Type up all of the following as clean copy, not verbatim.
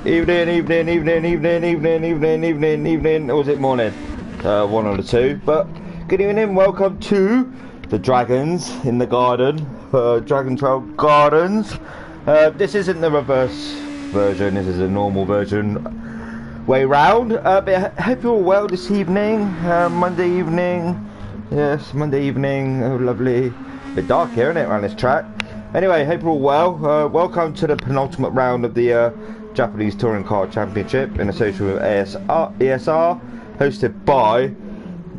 Evening, or was it morning? One of the two. But good evening, welcome to the Dragons in the Garden, Dragon Trail Gardens. This isn't the reverse version, this is a normal version way round. But I hope you're all well this evening, Monday evening. Yes, Monday evening, oh lovely. A bit dark here, isn't it, around this track? Anyway, hope you're all well. Welcome to the penultimate round of the Japanese Touring Car Championship in association with ESR, hosted by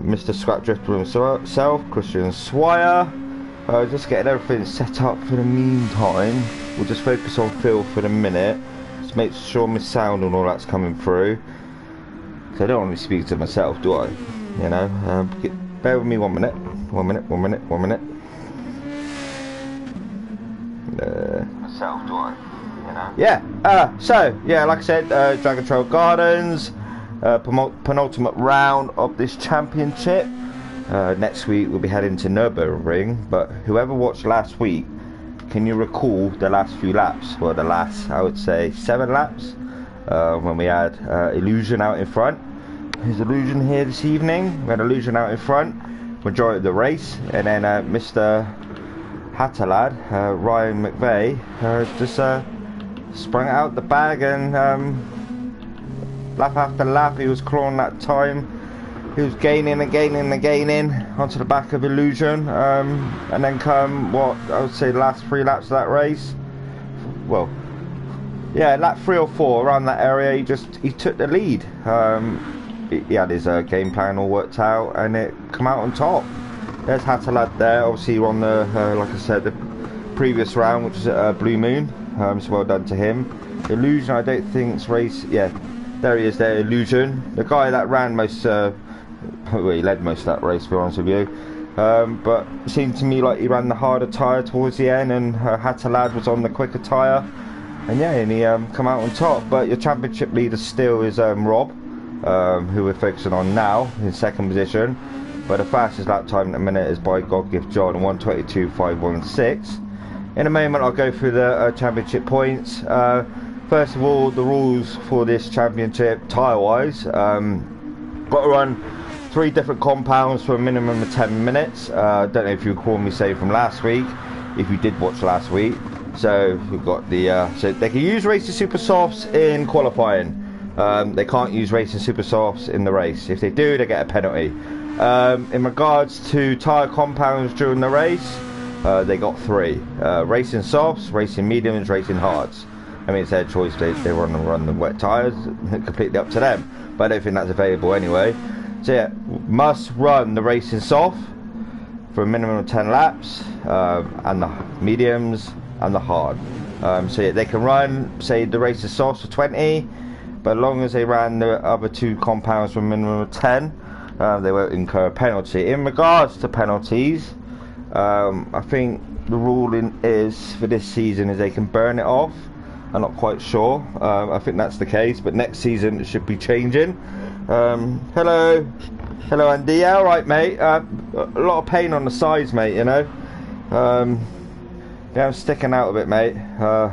Mr. Scrapdrifter himself, Christian Swire. Just getting everything set up for the meantime. We'll just focus on Phil for the minute. Just make sure my sound and all that's coming through. So I don't want to speak to myself, do I? You know, bear with me 1 minute. Myself, do I? You know? Yeah. So yeah, like I said, Dragon Trail Gardens, penultimate round of this championship. Next week we'll be heading to Nürburgring. But whoever watched last week, can you recall the last few laps? Well, the last, I would say, 7 laps, when we had Illusion out in front. There's Illusion here this evening. We had Illusion out in front, majority of the race, and then Mr. Hatterlad, Ryan McVeigh, just sprung it out the bag, and lap after lap he was clawing that time. He was gaining onto the back of Illusion, and then come what I would say the last 3 laps of that race. Well, yeah, lap 3 or 4 around that area, he took the lead. He had his game plan all worked out, and it come out on top. There's Hatterlad there, obviously on the, like I said, the previous round, which was at Blue Moon, so well done to him. Illusion, I don't think's race, yeah, there he is there, Illusion. The guy that ran most, well, he led most of that race, to be honest with you. But it seemed to me like he ran the harder tyre towards the end, and Hatterlad was on the quicker tyre. And yeah, and he come out on top. But your championship leader still is Rob, who we're focusing on now, in second position. But the fastest lap time in a minute is by God Gift John, 1:22.516. In a moment I'll go through the championship points. First of all, the rules for this championship tyre wise. Got to run 3 different compounds for a minimum of 10 minutes. Don't know if you recall me say from last week, if you did watch last week. So we've got the so they can use Racing Super Softs in qualifying. They can't use Racing Super Softs in the race. If they do, they get a penalty. In regards to tyre compounds during the race, they got 3. Racing Softs, Racing Mediums, Racing Hards. I mean, it's their choice. They want to run the wet tyres, completely up to them. But I don't think that's available anyway. So yeah, must run the Racing Soft for a minimum of 10 laps, and the Mediums and the Hard. So yeah, they can run, say, the Racing Softs for 20, but as long as they ran the other 2 compounds for a minimum of 10, they won't incur a penalty. In regards to penalties, I think the ruling is for this season is they can burn it off. I'm not quite sure. I think that's the case, but next season it should be changing. Hello Andy. Yeah, all right, mate. A lot of pain on the sides, mate. You know. Yeah, I'm sticking out a bit, mate. Yeah,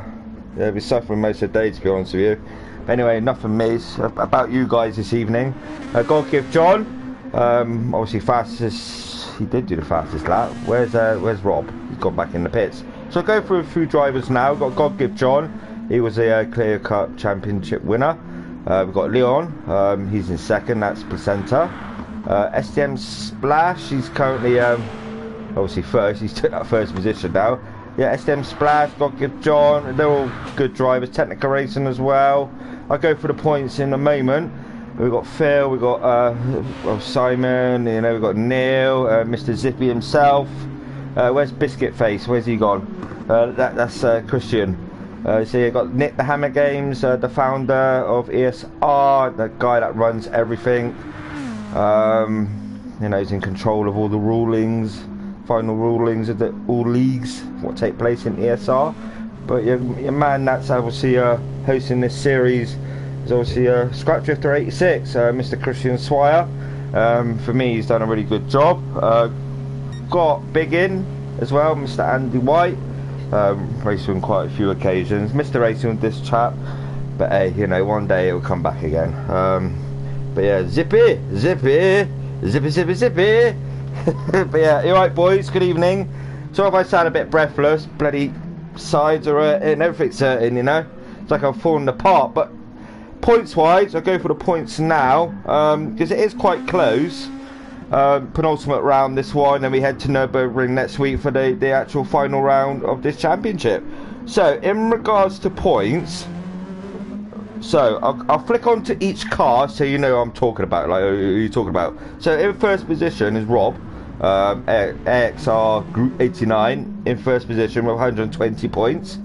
I'll be suffering most of the day, to be honest with you. Anyway, enough from me. It's about you guys this evening. God Gift John. Obviously fastest. He did do the fastest lap. Where's Rob? He's gone back in the pits. So I'll go through a few drivers now. We've got God Gift John. He was a clear cut championship winner. We've got Leon. He's in second. That's Placenta. STM Splash. He's currently obviously first. He's took that first position now. Yeah, STM Splash, God Gift John. They're all good drivers. Technical Racing as well. I'll go for the points in a moment. We've got Phil, we've got well, Simon, you know, we've got Neil, Mr. Zippy himself. Where's Biscuit Face? Where's he gone? That's Christian. So you've got Nick the Hammer Games, the founder of ESR, the guy that runs everything. You know, he's in control of all the rulings, final rulings of all leagues, what take place in ESR. But your man that's obviously hosting this series is obviously Scrapdrifter 86, Mr. Christian Swire. For me, he's done a really good job. Got Big In as well, Mr. Andy White. Racing on quite a few occasions. Mr. Racing with this chap. But hey, you know, one day it'll come back again. But yeah, zippy. But yeah, alright boys, good evening. Sorry if I sound a bit breathless, bloody sides are hurting, everything's hurting, you know. It's like I'm falling apart, but points wise, I'll go for the points now, because it is quite close. Penultimate round this one, then we head to Nürburgring next week for the actual final round of this championship. So, in regards to points, so I'll flick onto each car so you know what I'm talking about, like who you're talking about. So in first position is Rob, AXR Group 89 in first position with 120 points.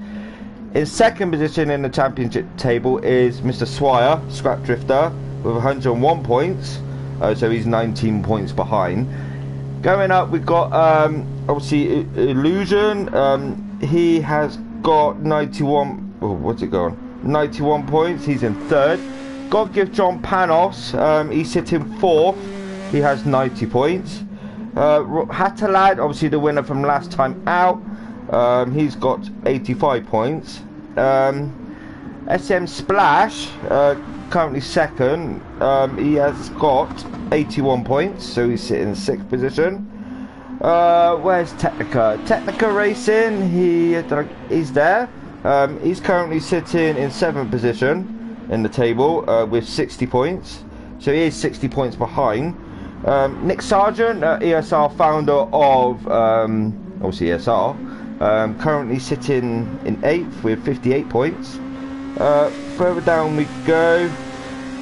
In second position in the championship table is Mr. Swire, Scrap Drifter, with 101 points. So he's 19 points behind. Going up, we've got obviously Illusion. He has got 91. Oh, what's it going? 91 points. He's in third. God give John Panos. He's sitting fourth. He has 90 points. Hattalad, obviously the winner from last time out. He's got 85 points. SM Splash, currently second. He has got 81 points, so he's sitting in sixth position. Where's Technica? Technica Racing, he's there. He's currently sitting in seventh position in the table with 60 points, so he is 60 points behind. Nick Sargent, ESR founder of obviously ESR, currently sitting in 8th with 58 points. Further down we go,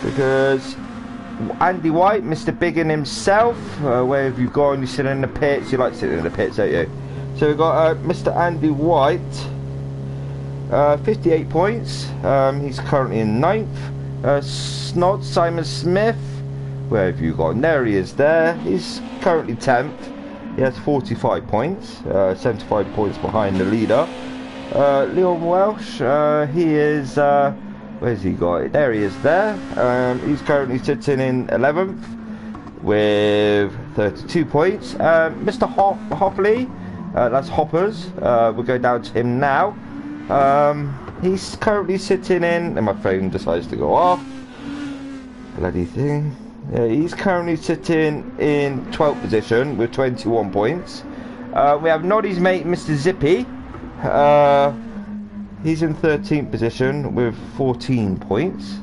because Andy White, Mr. Biggin himself, where have you gone? You sit in the pits, you like sitting in the pits, don't you? So we've got Mr. Andy White, 58 points, he's currently in 9th. Snod Simon Smith, where have you gone? There he is there. He's currently 10th. He has 45 points, 75 points behind the leader. Leon Welsh, he is, where's he got? There he is there. He's currently sitting in 11th with 32 points. Mr. Hopley, that's Hoppers. We'll go down to him now. He's currently sitting in, and my phone decides to go off. Bloody thing. He's currently sitting in 12th position with 21 points. We have Noddy's mate, Mr. Zippy. He's in 13th position with 14 points.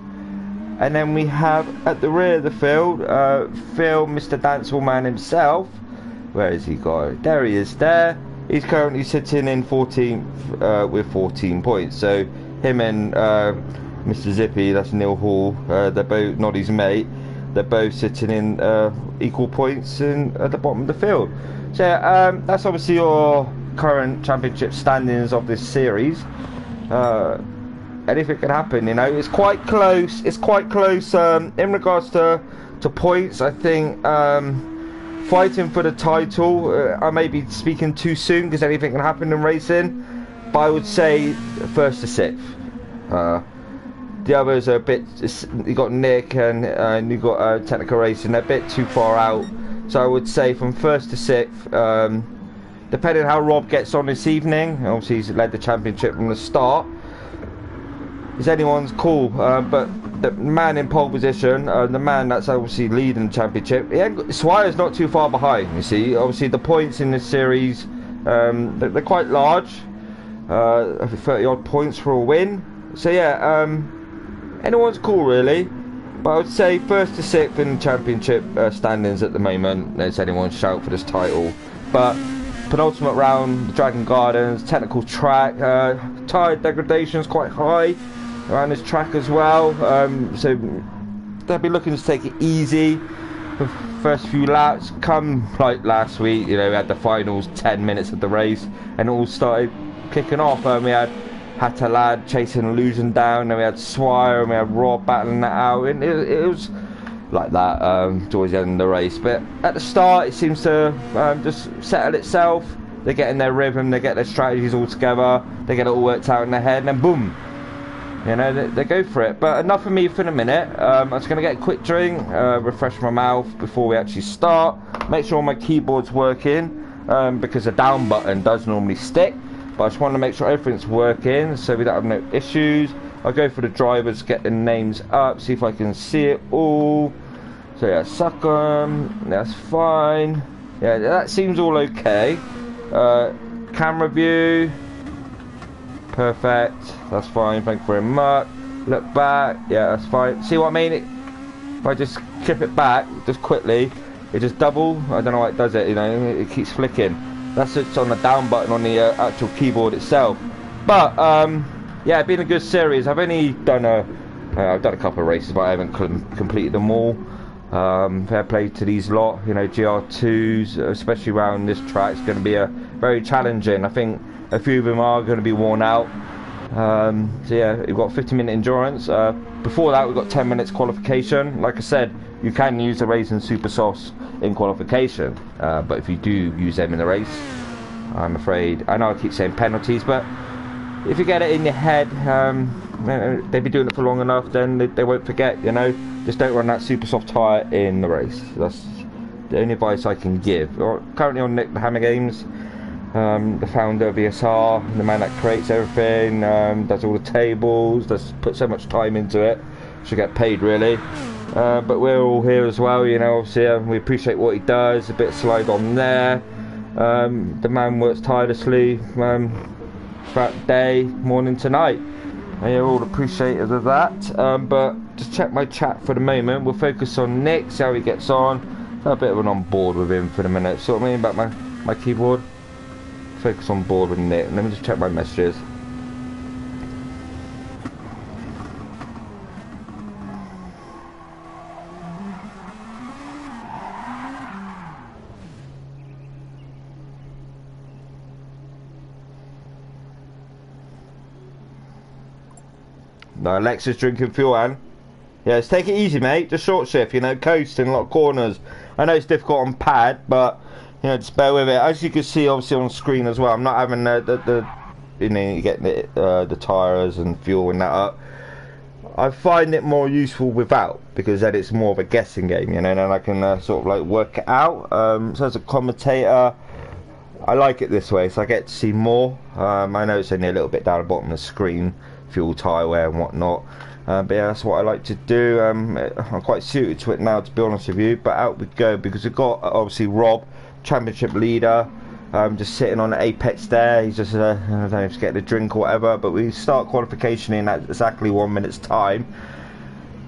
And then we have at the rear of the field, Phil, Mr. Dancehall Man himself. Where has he got? There he is there. He's currently sitting in 14th with 14 points. So him and Mr. Zippy, that's Neil Hall, they're both Noddy's mate. They're both sitting in equal points at the bottom of the field. So that's obviously your current championship standings of this series. Anything can happen, you know. It's quite close. It's quite close in regards to points. I think fighting for the title, I may be speaking too soon because anything can happen in racing, but I would say first to sixth. The others are a bit, you got Nick and you got Technical Racing, they're a bit too far out. So I would say from first to sixth, depending on how Rob gets on this evening, obviously he's led the championship from the start, is anyone's call. But the man in pole position, the man that's obviously leading the championship, Swire's not too far behind, you see. Obviously the points in this series, they're quite large, 30 odd points for a win. So yeah, anyone's call really, but I would say first to sixth in the championship standings at the moment. There's anyone's shout for this title. But penultimate round, the Dragon Gardens, technical track, tire degradation is quite high around this track as well. So they'll be looking to take it easy for first few laps. Come like last week, you know, we had the finals 10 minutes of the race and it all started kicking off. We had Hattalad chasing Illusion down, and we had Swire and we had Rob battling that out, and it was like that towards the end of the race. But at the start it seems to just settle itself. They're getting their rhythm, they get their strategies all together, they get it all worked out in their head, and then boom, you know, they go for it. But enough of me for a minute. I'm just going to get a quick drink, refresh my mouth before we actually start, make sure my keyboard's working, because the down button does normally stick. but I just want to make sure everything's working so we don't have no issues. I'll go for the drivers, get the names up, see if I can see it all. So yeah, Suckham, that's fine. Yeah, that seems all okay. Camera view, perfect, that's fine, thank you very much. Look back, yeah, that's fine. See what I mean? If I just clip it back, just quickly, it just double, I don't know why it does it, you know, it keeps flicking. That's it's on the down button on the actual keyboard itself. But, yeah, it's been a good series. I've only done I've done a couple of races, but I haven't completed them all. Fair play to these lot, you know, GR2s, especially around this track, it's going to be very challenging. I think a few of them are going to be worn out. So yeah, we've got 50-minute endurance. Before that, we've got 10 minutes qualification. Like I said, you can use the racing super softs in qualification, but if you do use them in the race, I'm afraid, I know I keep saying penalties, but if you get it in your head, they've been doing it for long enough, then they won't forget, you know. Just don't run that super soft tyre in the race. That's the only advice I can give. Currently on Nick the Hammer Games, the founder of ESR, the man that creates everything, does all the tables, does put so much time into it, should get paid really. But we're all here as well, you know, obviously we appreciate what he does, a bit of slide on there. The man works tirelessly throughout the day, morning to night. And you're all appreciative of that. But just check my chat for the moment. We'll focus on Nick, see how he gets on. A bit of an on board with him for the minute. So what I mean about my keyboard? Focus on board with Nick. Let me just check my messages. No, Alexa's drinking fuel, Anne. Yeah, just take it easy, mate. Just short shift, you know, coasting a lot of corners. I know it's difficult on pad, but you know, just bear with it. As you can see, obviously on screen as well, I'm not having the you know, you get the tyres and fuel and that up. I find it more useful without, because then it's more of a guessing game, you know, and I can sort of like work it out. So as a commentator, I like it this way, so I get to see more. I know it's only a little bit down the bottom of the screen, fuel, tyre wear and whatnot, but yeah, that's what I like to do. I'm quite suited to it now, to be honest with you. But out we go, because we've got obviously Rob, championship leader, just sitting on the apex there. He's just I don't know if he's getting a drink or whatever, but we start qualification in at exactly 1 minute's time.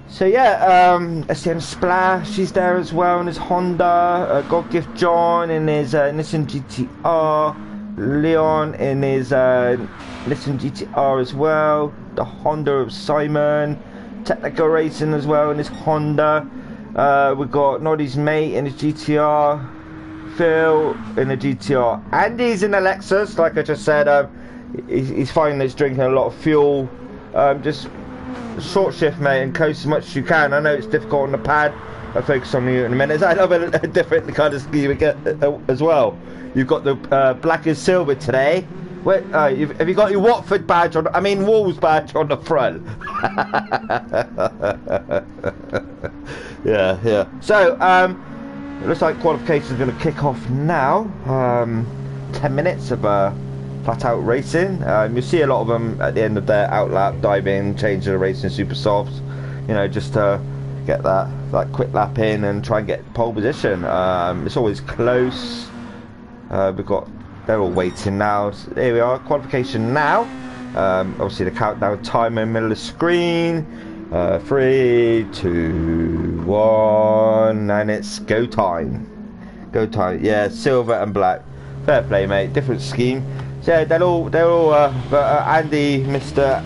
So yeah, STM Splash, he's there as well in his Honda, God Gift John in his Nissan GTR, Leon in his Nissan GTR as well, the Honda of Simon, Technical Racing as well in his Honda. We've got Noddy's mate in his GTR, Phil in the GTR, Andy's in a Lexus, like I just said. He's finding he's drinking a lot of fuel. Just short shift, mate, and coast as much as you can. I know it's difficult on the pad. I'll focus on you in a minute. I love a different kind of ski we get as well. You've got the black and silver today. Wait, have you got your Watford badge on? I mean Wolves badge on the front. yeah. So it looks like qualification is going to kick off now. 10 minutes of flat out racing. You see a lot of them at the end of their outlap, dive in, change the racing super softs, you know, just to get that quick lap in and try and get pole position. It's always close. They're all waiting now. So here we are, qualification now. Obviously the countdown timer in the middle of the screen. 3, 2, 1, and it's go time. Go time. Yeah, silver and black. Fair play, mate. Different scheme. So yeah, they're all Andy, Mr.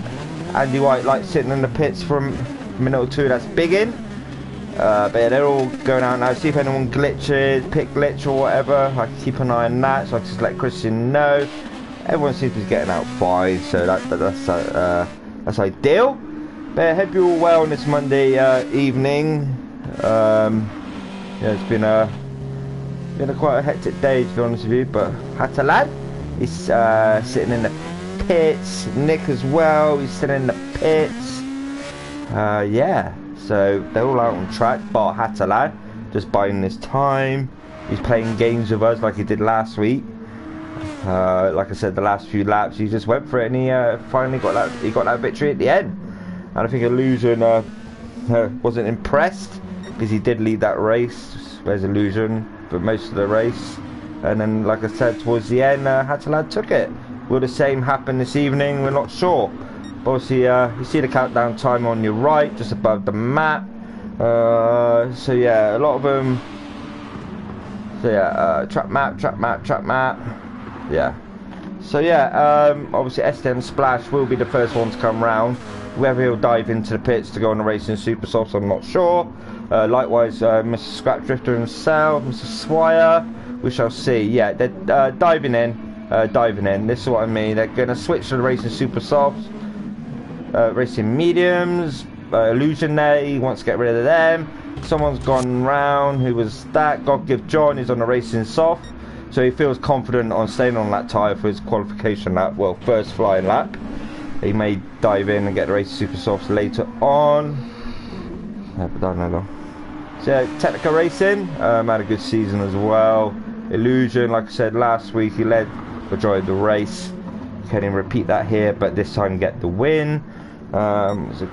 Andy White, like sitting in the pits from minute 2. That's big in. But yeah, they're all going out now. See if anyone glitches, pick glitch or whatever. I can keep an eye on that, so I just let Christian know. Everyone seems to be getting out fine, so that's ideal. But I hope you're all well on this Monday evening. Yeah, it's been quite a hectic day, to be honest with you. But Hatalad, he's sitting in the pits. Nick as well, he's sitting in the pits. Yeah. So they're all out on track, bar Hatalad, just buying this time. He's playing games with us like he did last week. Like I said, the last few laps he just went for it, and he finally got that victory at the end. And I think Illusion wasn't impressed, because he did lead that race. Where's Illusion for most of the race, and then, like I said, towards the end, Hatalad took it. Will the same happen this evening? We're not sure. But obviously, you see the countdown time on your right, just above the map. So yeah, a lot of them. So yeah, track map. Yeah. So yeah, obviously STM Splash will be the first one to come round. Whether he'll dive into the pits to go on the racing super softs, I'm not sure. Likewise, Mr. Scrap Drifter himself, Mr. Swire, we shall see. Yeah, they're diving in. This is what I mean. They're going to switch to the racing super softs, racing mediums. Illusion there, he wants to get rid of them. Someone's gone round. Who was that? God Give John is on the racing soft, so he feels confident on staying on that tyre for his qualification lap. Well, first flying lap. He may dive in and get the racing super softs later on. But I don't know. So Technica Racing had a good season as well. Illusion, like I said last week, he led majority of the race. Can he repeat that here, but this time get the win. So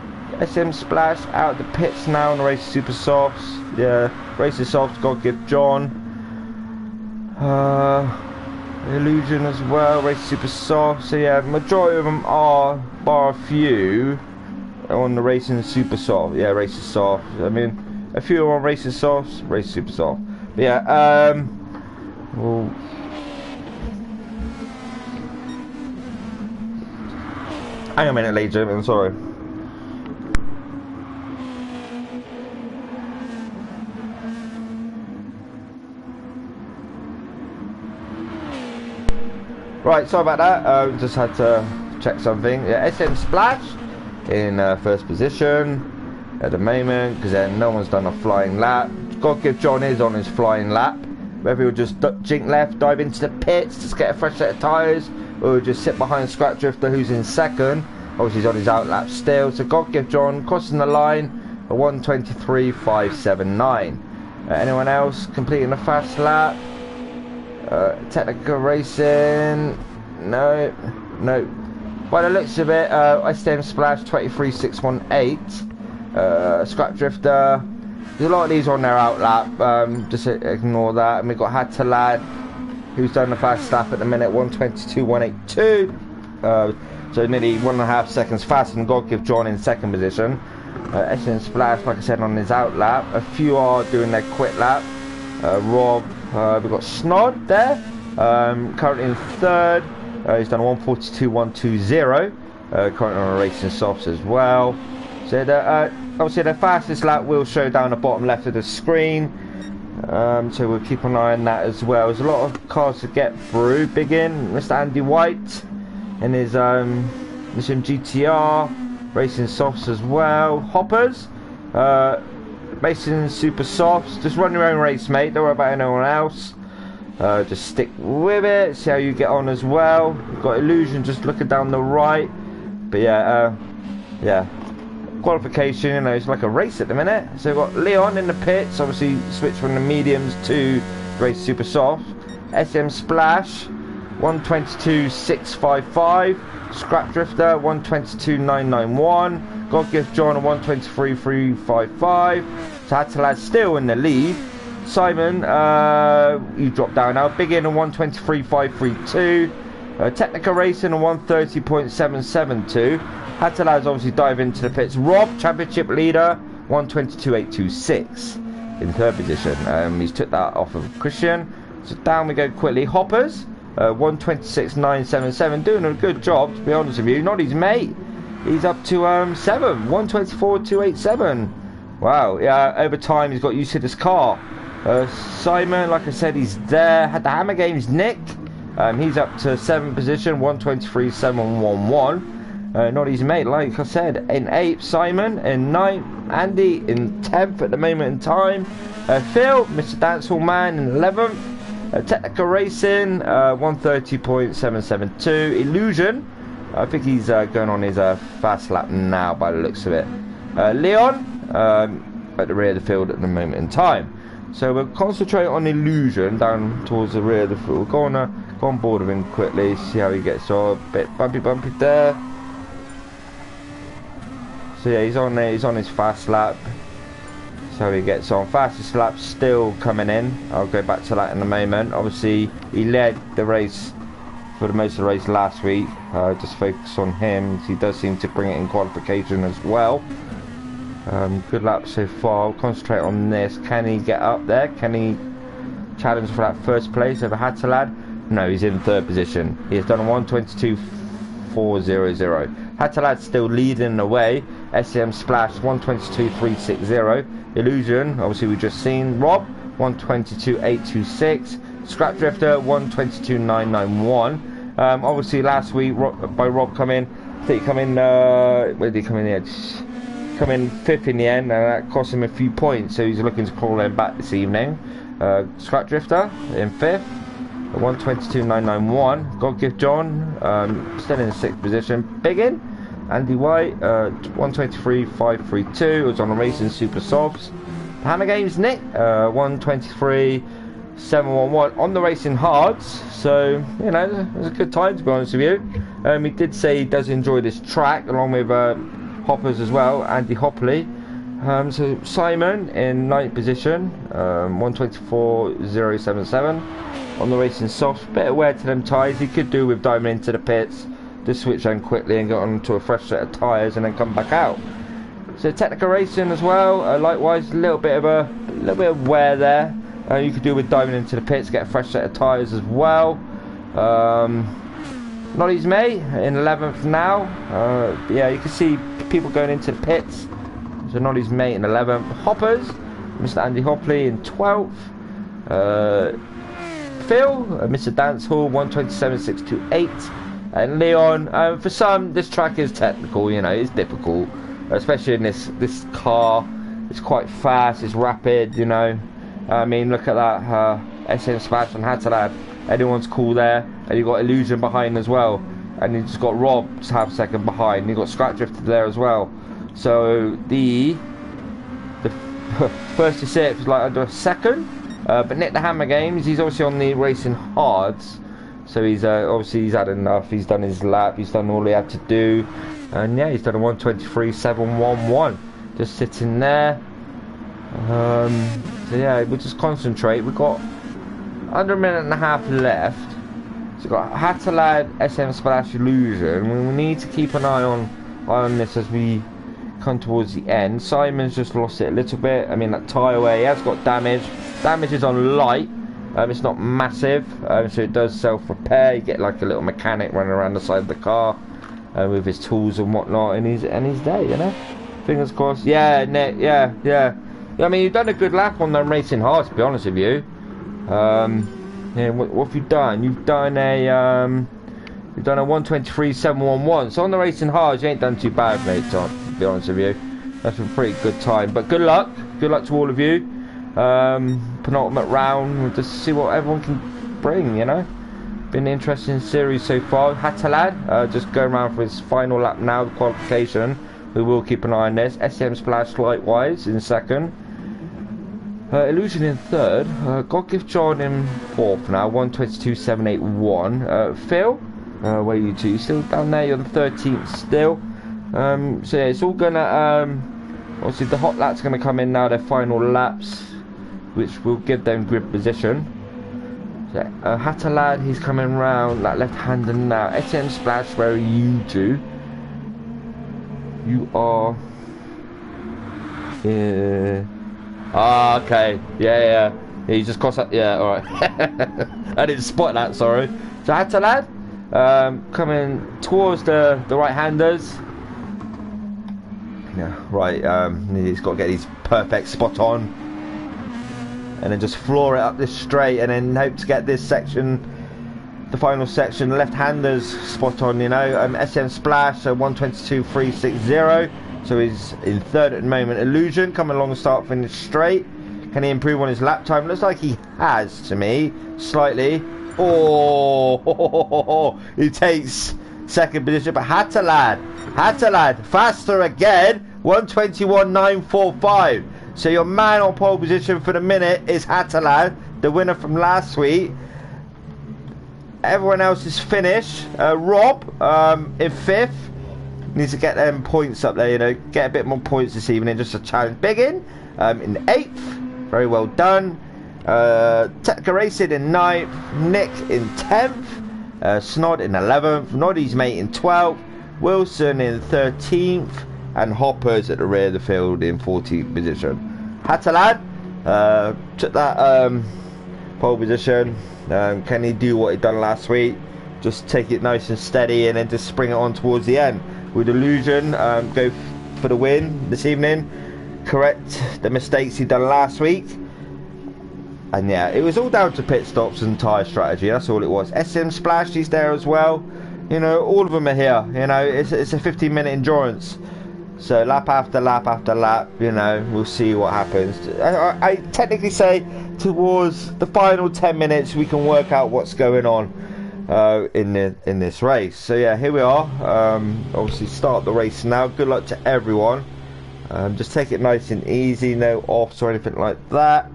SM Splash out of the pits now on the Racing Super Softs. Yeah, Racing Softs, God Give John. Illusion as well, Racing Super Softs. So yeah, majority of them are, bar a few, on the Racing Super Soft. Yeah, Racing Soft. I mean, a few are on Racing Softs, Racing Super Soft. But yeah, well, hang on a minute, ladies and gentlemen, sorry. Right, sorry about that. Just had to check something. Yeah, SM Splash in first position at the moment, because then no one's done a flying lap. God Give John is on his flying lap. Whether he'll just jink left, dive into the pits, just get a fresh set of tyres, or he'll just sit behind Scrap Drifter, who's in second. Obviously, he's on his out lap still. So God Give John crossing the line at 1:23.579. Anyone else completing a fast lap? Technical Racing, no. By the looks of it, STM Splash 23.618. Scrap Drifter, there's a lot of these on their out lap, just ignore that. And we've got Hatalad, who's done the fast lap at the minute, 1:22.182. So nearly 1.5 seconds faster than God Give John in second position. STM Splash, like I said, on his out lap. A few are doing their quit lap. Rob, we've got Snod there, currently in third. He's done 1:42.120, currently on a racing softs as well. So obviously the fastest lap will show down the bottom left of the screen, so we'll keep an eye on that as well. There's a lot of cars to get through. Big in Mr. Andy White in his Mission GTR, racing softs as well. Hoppers, racing super softs. Just run your own race, mate. Don't worry about anyone else. Just stick with it. See how you get on as well. We've got Illusion just looking down the right. But yeah, qualification, you know, it's like a race at the minute. So we've got Leon in the pits, obviously switched from the mediums to race super soft. SM Splash 1:22.655. Scrap Drifter 1:22.991. God Give John a 1:23.355. So Hatalad still in the lead. Simon, you drop down now. Big in a 1:23.532. Technica Racing a 1:30.772. Hatalad's obviously dive into the pits. Rob, championship leader, 1:22.826 in third position. He's took that off of Christian. So down we go quickly. Hoppers, 1:26.977, doing a good job, to be honest with you. Not his mate. He's up to 7, 1:24.287. Wow, yeah, over time he's got used to this car. Simon, like I said, he's there. Had the hammer games, Nick. He's up to 7th position, 1:23.711. Not his mate, like I said, in 8th, Simon. In 9th, Andy. In 10th at the moment in time. Phil, Mr. Dancehall Man, in 11th. Technica Racing, 1:30.772. Illusion, I think he's going on his fast lap now by the looks of it. Leon, at the rear of the field at the moment in time. So we'll concentrate on Illusion down towards the rear of the field. We'll go on a Go on board with him quickly, see how he gets on. A bit bumpy there. So yeah, he's on his fast lap. So he gets on. Fastest lap still coming in. I'll go back to that in a moment. Obviously, he led the race for the most of the race last week. Just focus on him. He does seem to bring it in qualification as well. Good lap so far. I'll concentrate on this. Can he get up there? Can he challenge for that first place over Hattalad? No, he's in third position. He has done a 1:22.400. Hattalad's still leading the way. SEM Splash 1:22.360. Illusion, obviously we just seen. Rob 1:22.826. Scrap Drifter 1:22.991. Obviously last week by Rob come in. I think he come in. Where did he come in? The come in 5th in the end, and that cost him a few points. So he's looking to crawl in back this evening. Scrap Drifter in 5th. 1:22.991. God Gift John still in 6th position. Biggin, Andy White 1:23.532. It was on the Racing Super Softs. Hammer Games Nick 1:23.711 on the Racing Hards. So you know it was a good time, to be honest with you. He did say he does enjoy this track along with Hoppers as well, Andy Hopley. So Simon in 9th position, 1:24.077 on the Racing Softs. Bit of wear to them tyres. He could do with diving into the pits, just switch on quickly and get onto a fresh set of tyres and then come back out. So Technical Racing as well. Likewise, a little bit of wear there. You could do with diving into the pits, get a fresh set of tyres as well. Nolly's May in 11th now. Yeah, you can see people going into the pits. So Nolly's May in 11th. Hoppers, Mr. Andy Hopley in 12th. Phil, Mr. Dancehall 1:27.628. And Leon, for some this track is technical, you know, it's difficult, especially in this car. It's quite fast, it's rapid, you know. I mean, look at that SM Splash on Hattalad. Anyone's cool there, and you got Illusion behind as well, and you just got Rob just half a second behind, and you got Scrap Drifter there as well. So the first to sit was like under a second, but Nick the Hammer Games, he's obviously on the Racing Hards, so he's obviously he's had enough. He's done his lap, he's done all he had to do, and yeah, he's done a 1:23.711, just sitting there. So yeah, we'll just concentrate. We've got under a minute and a half left. So we've got Hattalad, SM Splash, Illusion. We need to keep an eye on this as we come towards the end. Simon's just lost it a little bit. I mean, that tyre, he has got damage. Damage is on light. It's not massive, so it does self-repair. You get like a little mechanic running around the side of the car with his tools and whatnot, and he's there, you know. Fingers crossed. Yeah, Nick. Yeah. I mean, you've done a good lap on the Racing Hard, to be honest with you. Yeah, what have you done? You've done a 1:23.711. So on the Racing Hard, you ain't done too bad, mate. To be honest with you, that's a pretty good time. But good luck to all of you. Penultimate round. We'll just see what everyone can bring. You know, been an interesting series so far. Hattalad just going around for his final lap now, the qualification. We will keep an eye on this. SM Splash likewise in 2nd. Illusion in 3rd. God Gift John in 4th now, 1:22.781. Phil, where are you two? Still down there, you're the 13th still. So yeah, it's all gonna obviously the hot laps gonna come in now, their final laps, which will give them grid position. So Hattalad, he's coming round that left-hander now. SM Splash, where are you two? You are okay. Yeah. He just crossed that. Yeah, alright. I didn't spot that, sorry. So Hattalad coming towards the right-handers. Yeah, right. He's got to get his perfect spot on, and then just floor it up this straight, and then hope to get this section, the final section, left-handers spot on. You know, SM Splash 1:22.360. So he's in 3rd at the moment. Illusion coming along, start finish straight. Can he improve on his lap time? Looks like he has to me, slightly. Oh, he takes 2nd position, but Hattalad faster again, 1:21.945. So your man on pole position for the minute is Hattalad, the winner from last week. everyone else is finished. Rob in 5th. Needs to get them points up there, you know, get a bit more points this evening, just a challenge. Biggin in 8th, very well done. Tetka Racing in 9th, Nick in 10th, Snod in 11th, Noddy's mate in 12th, Wilson in 13th, and Hoppers at the rear of the field in 14th position. Hatalad took that pole position. Can he do what he done last week? Just take it nice and steady and then just spring it on towards the end. With Illusion, go for the win this evening. Correct the mistakes he done last week. And yeah, it was all down to pit stops and tyre strategy. That's all it was. SM Splash, he's there as well. You know, all of them are here. You know, it's a 15-minute endurance. So lap after lap after lap, you know, we'll see what happens. I technically say towards the final 10 minutes we can work out what's going on in this race. So yeah, here we are. Obviously start the race now. Good luck to everyone. Just take it nice and easy, no offs or anything like that.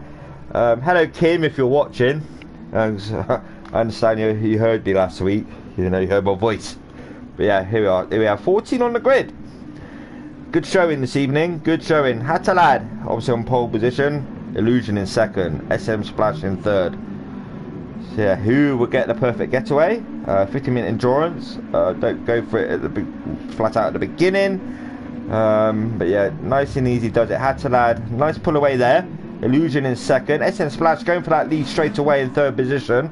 Hello Kim, if you're watching. I understand you heard me last week. You know, you heard my voice. But yeah, here we are. Here we are, 14 on the grid. Good showing this evening. Good showing. Hatalad obviously on pole position. Illusion in 2nd. SM Splash in 3rd. So yeah, who will get the perfect getaway? 15-minute endurance. Don't go for it at the flat out at the beginning. But yeah, nice and easy does it. Hatalad, nice pull away there. Illusion in 2nd. SM Splash going for that lead straight away in 3rd position.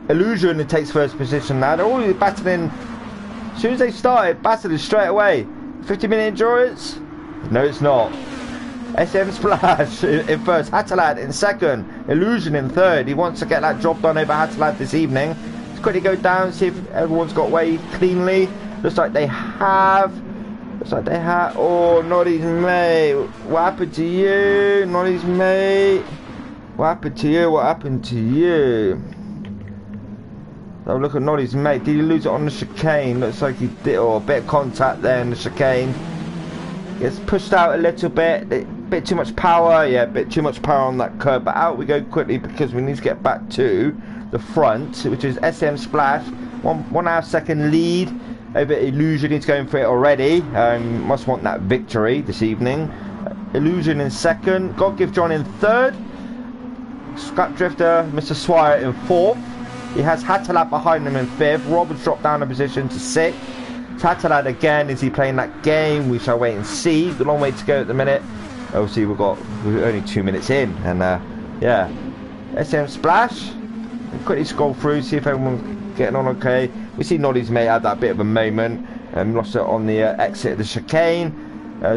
Illusion takes 1st position now. They're all battling. As soon as they started, battling straight away. 50-minute endurance? No, it's not. SM Splash in 1st. Hatalad in 2nd. Illusion in 3rd. He wants to get that job done over Hatalad this evening. Let's quickly go down, see if everyone's got away cleanly. Looks like they have. Looks like they have. Oh, Noddy's mate. What happened to you? Noddy's mate. What happened to you? What happened to you? Oh, look at Noddy's mate. Did he lose it on the chicane? Looks like he did. Oh, a bit of contact there in the chicane. Gets pushed out a little bit. Bit too much power. Yeah, a bit too much power on that curb. But out we go quickly because we need to get back to the front, which is SM Splash. 1.5 second lead over Illusion. He's going for it already. Must want that victory this evening. Illusion in 2nd. God Give John in 3rd. Scrap Drifter, Mr. Swire in 4th. He has Hatalad behind him in 5th. Robert's dropped down a position to 6th. Hatalad again, is he playing that game? We shall wait and see. A long way to go at the minute. Obviously we're only 2 minutes in, and yeah. SM Splash. Quickly scroll through, see if everyone's getting on okay. We see Noddy's mate had that bit of a moment and lost it on the exit of the chicane.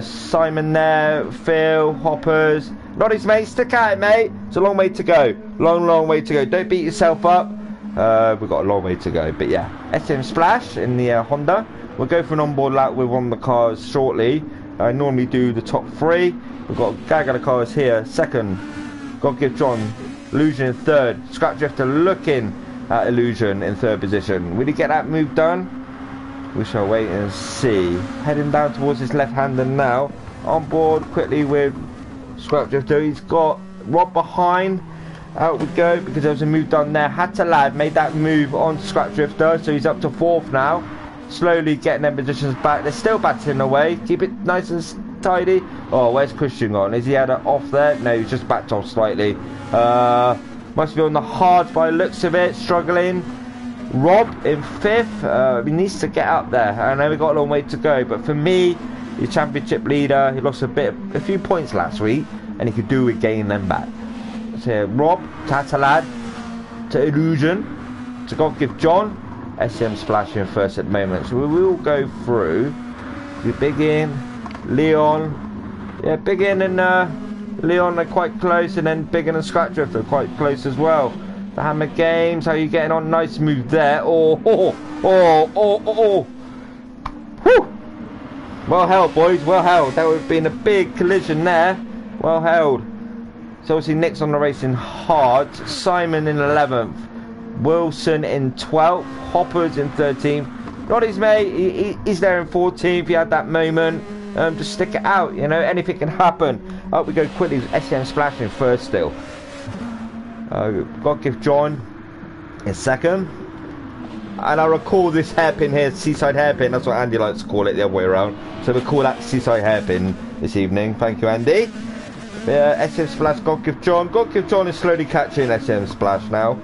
Simon there, Phil, Hoppers. Noddy's mate, stick at it, mate. It's a long way to go. Long way to go. Don't beat yourself up. We've got a long way to go, but yeah. SM Splash in the Honda. We'll go for an onboard lap with one of the cars shortly. I normally do the top 3. We've got Gaga the cars here, 2nd. God Give John, Illusion in 3rd. Scrap Drifter looking at Illusion in 3rd position. Will he get that move done? We shall wait and see. Heading down towards his left-hander now. On board quickly with Scrap Drifter. He's got Rob behind. Out we go because there was a move done there. Hatalad made that move on Scrap Drifter, so he's up to 4th now. Slowly getting their positions back. They're still battling away. Keep it nice and tidy. Oh, where's Christian gone? Is he had it off there? No, he's just backed off slightly. Must be on the hard by the looks of it. Struggling. Rob in 5th. He needs to get up there. I know we've got a long way to go, but for me, the championship leader, he lost a few points last week, and he could do with gaining them back. So Rob, Hatalad, to Illusion, to God Give John, SM Splash in 1st at the moment. So we will go through. We Biggin, Leon, yeah, Biggin and Leon are quite close, and then Biggin and Scrap Drifter are quite close as well. The Hammer Games, how are you getting on? Nice move there. Oh. Whew. Well held, boys, well held. That would have been a big collision there. Well held. So obviously Nick's on the racing hard. Simon in 11th. Wilson in 12th. Hoppers in 13th. Noddy's mate, he's there in 14th. He had that moment. Just stick it out, you know, anything can happen. Up we go quickly with SM Splash in 1st still. God Give John in 2nd. And I recall this hairpin here, Seaside Hairpin. That's what Andy likes to call it, the other way around. So we'll call that Seaside Hairpin this evening. Thank you, Andy. SM Splash, God Give John. God Give John is slowly catching SM Splash now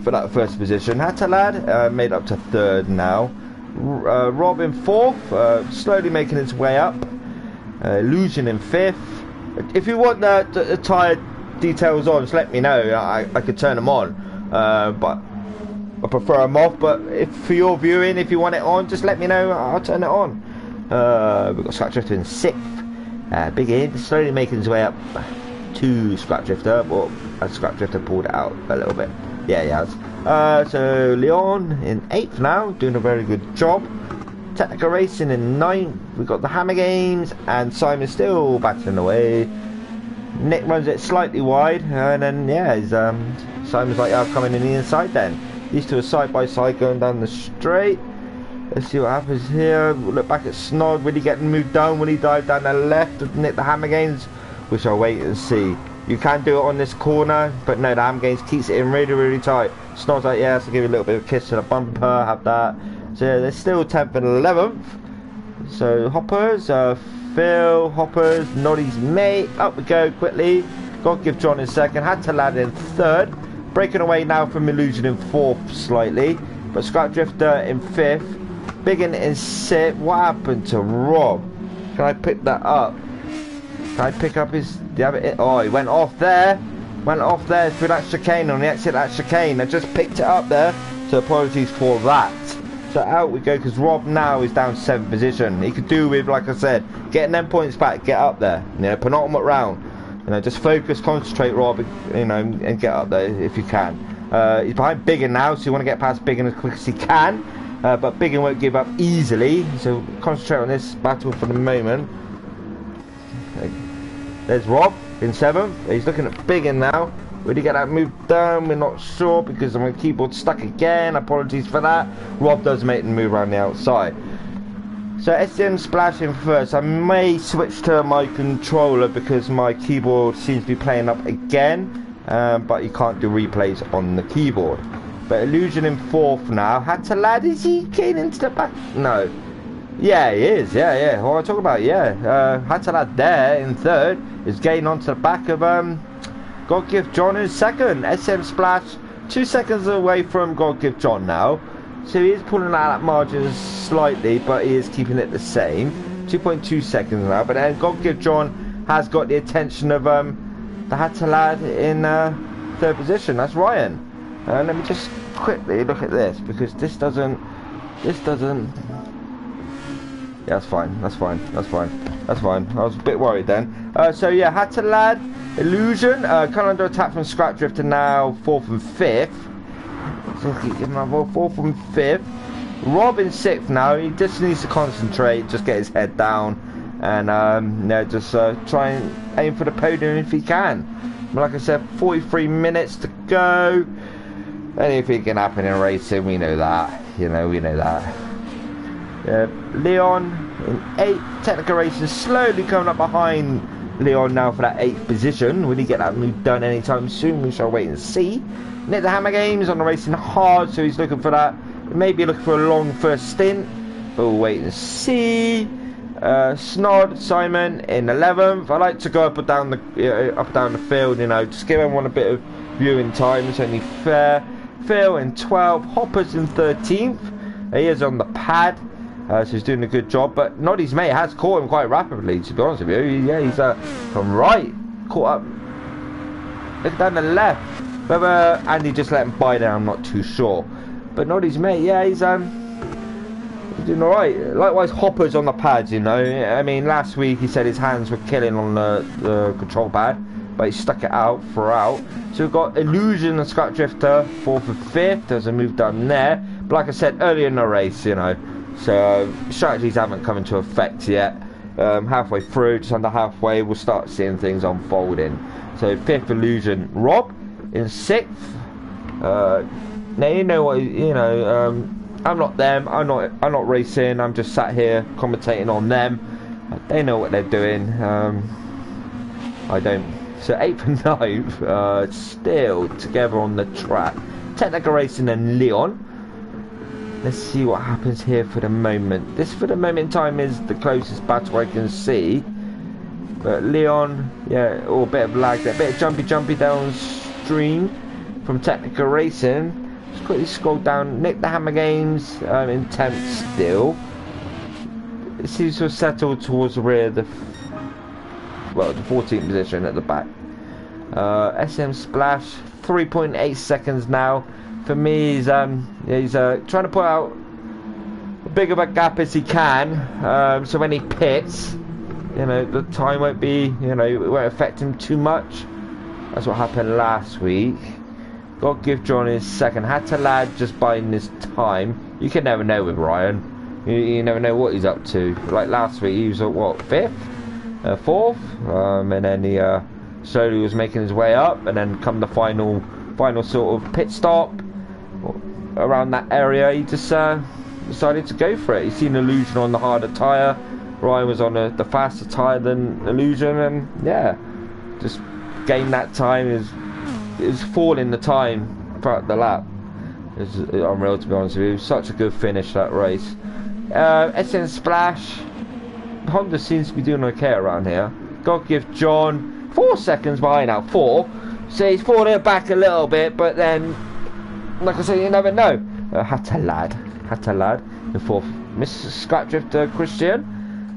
for that first position. Hatalad made up to third now. Rob in fourth, slowly making his way up. Illusion in fifth. If you want the tyre details on, just let me know. I could turn them on, but I prefer them off. But if for your viewing, if you want it on, just let me know. I'll turn it on. We've got Scratch Drifter in sixth. Big In slowly making his way up to Scratch Drifter, but as Scratch Drifter pulled it out a little bit. Yeah, he has. So Leon in 8th now, doing a very good job. Technical Racing in 9th. We've got the Hammer Games, and Simon still battling away. Nick runs it slightly wide, and then yeah, Simon's like, I'm coming in the inside then. These two are side by side going down the straight. Let's see what happens here. We'll look back at Snod. Will he get moved down? Will he dive down the left of Nick the Hammer Games? We shall wait and see. You can do it on this corner, but no, the Hammer Games keeps it in really, really tight. Snod's like, yeah, so give you a little bit of a kiss to the bumper, have that. So yeah, they're still 10th and 11th. So Hoppers, Phil, Hoppers, Noddy's mate. Up we go quickly. God Give John in second. Hatalad in third. Breaking away now from Illusion in fourth slightly. But Scrap Drifter in fifth. Biggin in sixth. What happened to Rob? Can I pick that up? Can I pick up his... Do you have it? Oh, he went off there. Went off there through that chicane on the exit of that chicane. I just picked it up there. So apologies for that. So out we go, because Rob now is down 7th position. He could do with, like I said, getting them points back, get up there. You know, penultimate round. You know, just focus, concentrate, Rob, you know, and get up there if you can. He's behind Biggin now, so you want to get past Biggin as quick as he can. But Biggin won't give up easily, so concentrate on this battle for the moment. There's Rob in 7th. He's looking at Biggin now. Will he get that move down? We're not sure because my keyboard's stuck again. Apologies for that. Rob does make the move around the outside. So SM Splash in first. I may switch to my controller because my keyboard seems to be playing up again. But you can't do replays on the keyboard. But Illusion in fourth now. Hatalad, is he getting into the back? No. Yeah, he is. Yeah. What am I talking about? Yeah. Hatalad there in third is getting onto the back of God Give John in second. SM Splash 2 seconds away from God Give John now. So he is pulling out that margin slightly, but he is keeping it the same. 2.2 seconds now. But then God Give John has got the attention of the Hatalad in third position. That's Ryan. Let me just quickly look at this, because this doesn't... Yeah, that's fine. I was a bit worried then. So yeah, Hatalad, Illusion, kind of under attack from Scrap Drifter now, 4th and 5th. So keep giving my 4th and 5th. Rob in 6th now. He just needs to concentrate, just get his head down, and just try and aim for the podium if he can. But like I said, 43 minutes to go. Anything can happen in racing, we know that. We know that. Leon in 8th. Technical Racing slowly coming up behind Leon now for that 8th position. Will he get that move done anytime soon? We shall wait and see. Nick the Hammer Games on the racing hard, so he's looking for that. He may be looking for a long first stint, but we'll wait and see. Snod Simon in 11th. I like to go up and down the field, just give everyone a bit of viewing time. It's only fair. Phil in 12th. Hoppers in 13th. He is on the pad. So he's doing a good job, but Noddy's mate has caught him quite rapidly, to be honest with you. Yeah, he's from right, caught up, look down the left. Whether Andy just let him by there, I'm not too sure. But Noddy's mate, yeah, he's doing alright. Likewise, Hopper's on the pads, I mean, last week he said his hands were killing on the control pad, but he stuck it out throughout. So we've got Illusion and Scrap Drifter, 4th and 5th. There's a move done there. But like I said earlier in the race, so strategies haven't come into effect yet. Halfway through, just under halfway, we'll start seeing things unfolding. So 5th Illusion, Rob in 6th. Now you know what I'm not them. I'm not racing. I'm just sat here commentating on them. They know what they're doing. I don't. So 8th and 9th, still together on the track. Technical Racing and Leon. Let's see what happens here for the moment. This, for the moment in time, is the closest battle I can see. But Leon, yeah, a bit of lag there, a bit of jumpy downstream from Technical Racing. Just quickly scroll down. Nick the Hammer Games in 10th still. It seems to have settled towards the rear of the 14th position at the back. SM Splash, 3.8 seconds now. For me, he's trying to put out a big of a gap as he can. So when he pits, you know, the time won't be, you know, it won't affect him too much. That's what happened last week. God give John his second. Had to lad just buying this time. You can never know with Ryan. You never know what he's up to. Like last week, he was at what, 5th? 4th? And then he slowly was making his way up. And then come the final sort of pit stop around that area, he just decided to go for it. He's seen Illusion on the harder tyre. Ryan was on the faster tyre than Illusion. And yeah, just gained that time. It was falling the time throughout the lap. It's unreal, to be honest with you. Such a good finish, that race. SN Splash. Honda seems to be doing okay around here. God give John 4 seconds behind now. 4. So he's falling back a little bit, but then, like I said, you never know. Had to lad. The 4th. Mr. Scrap Drifter Christian.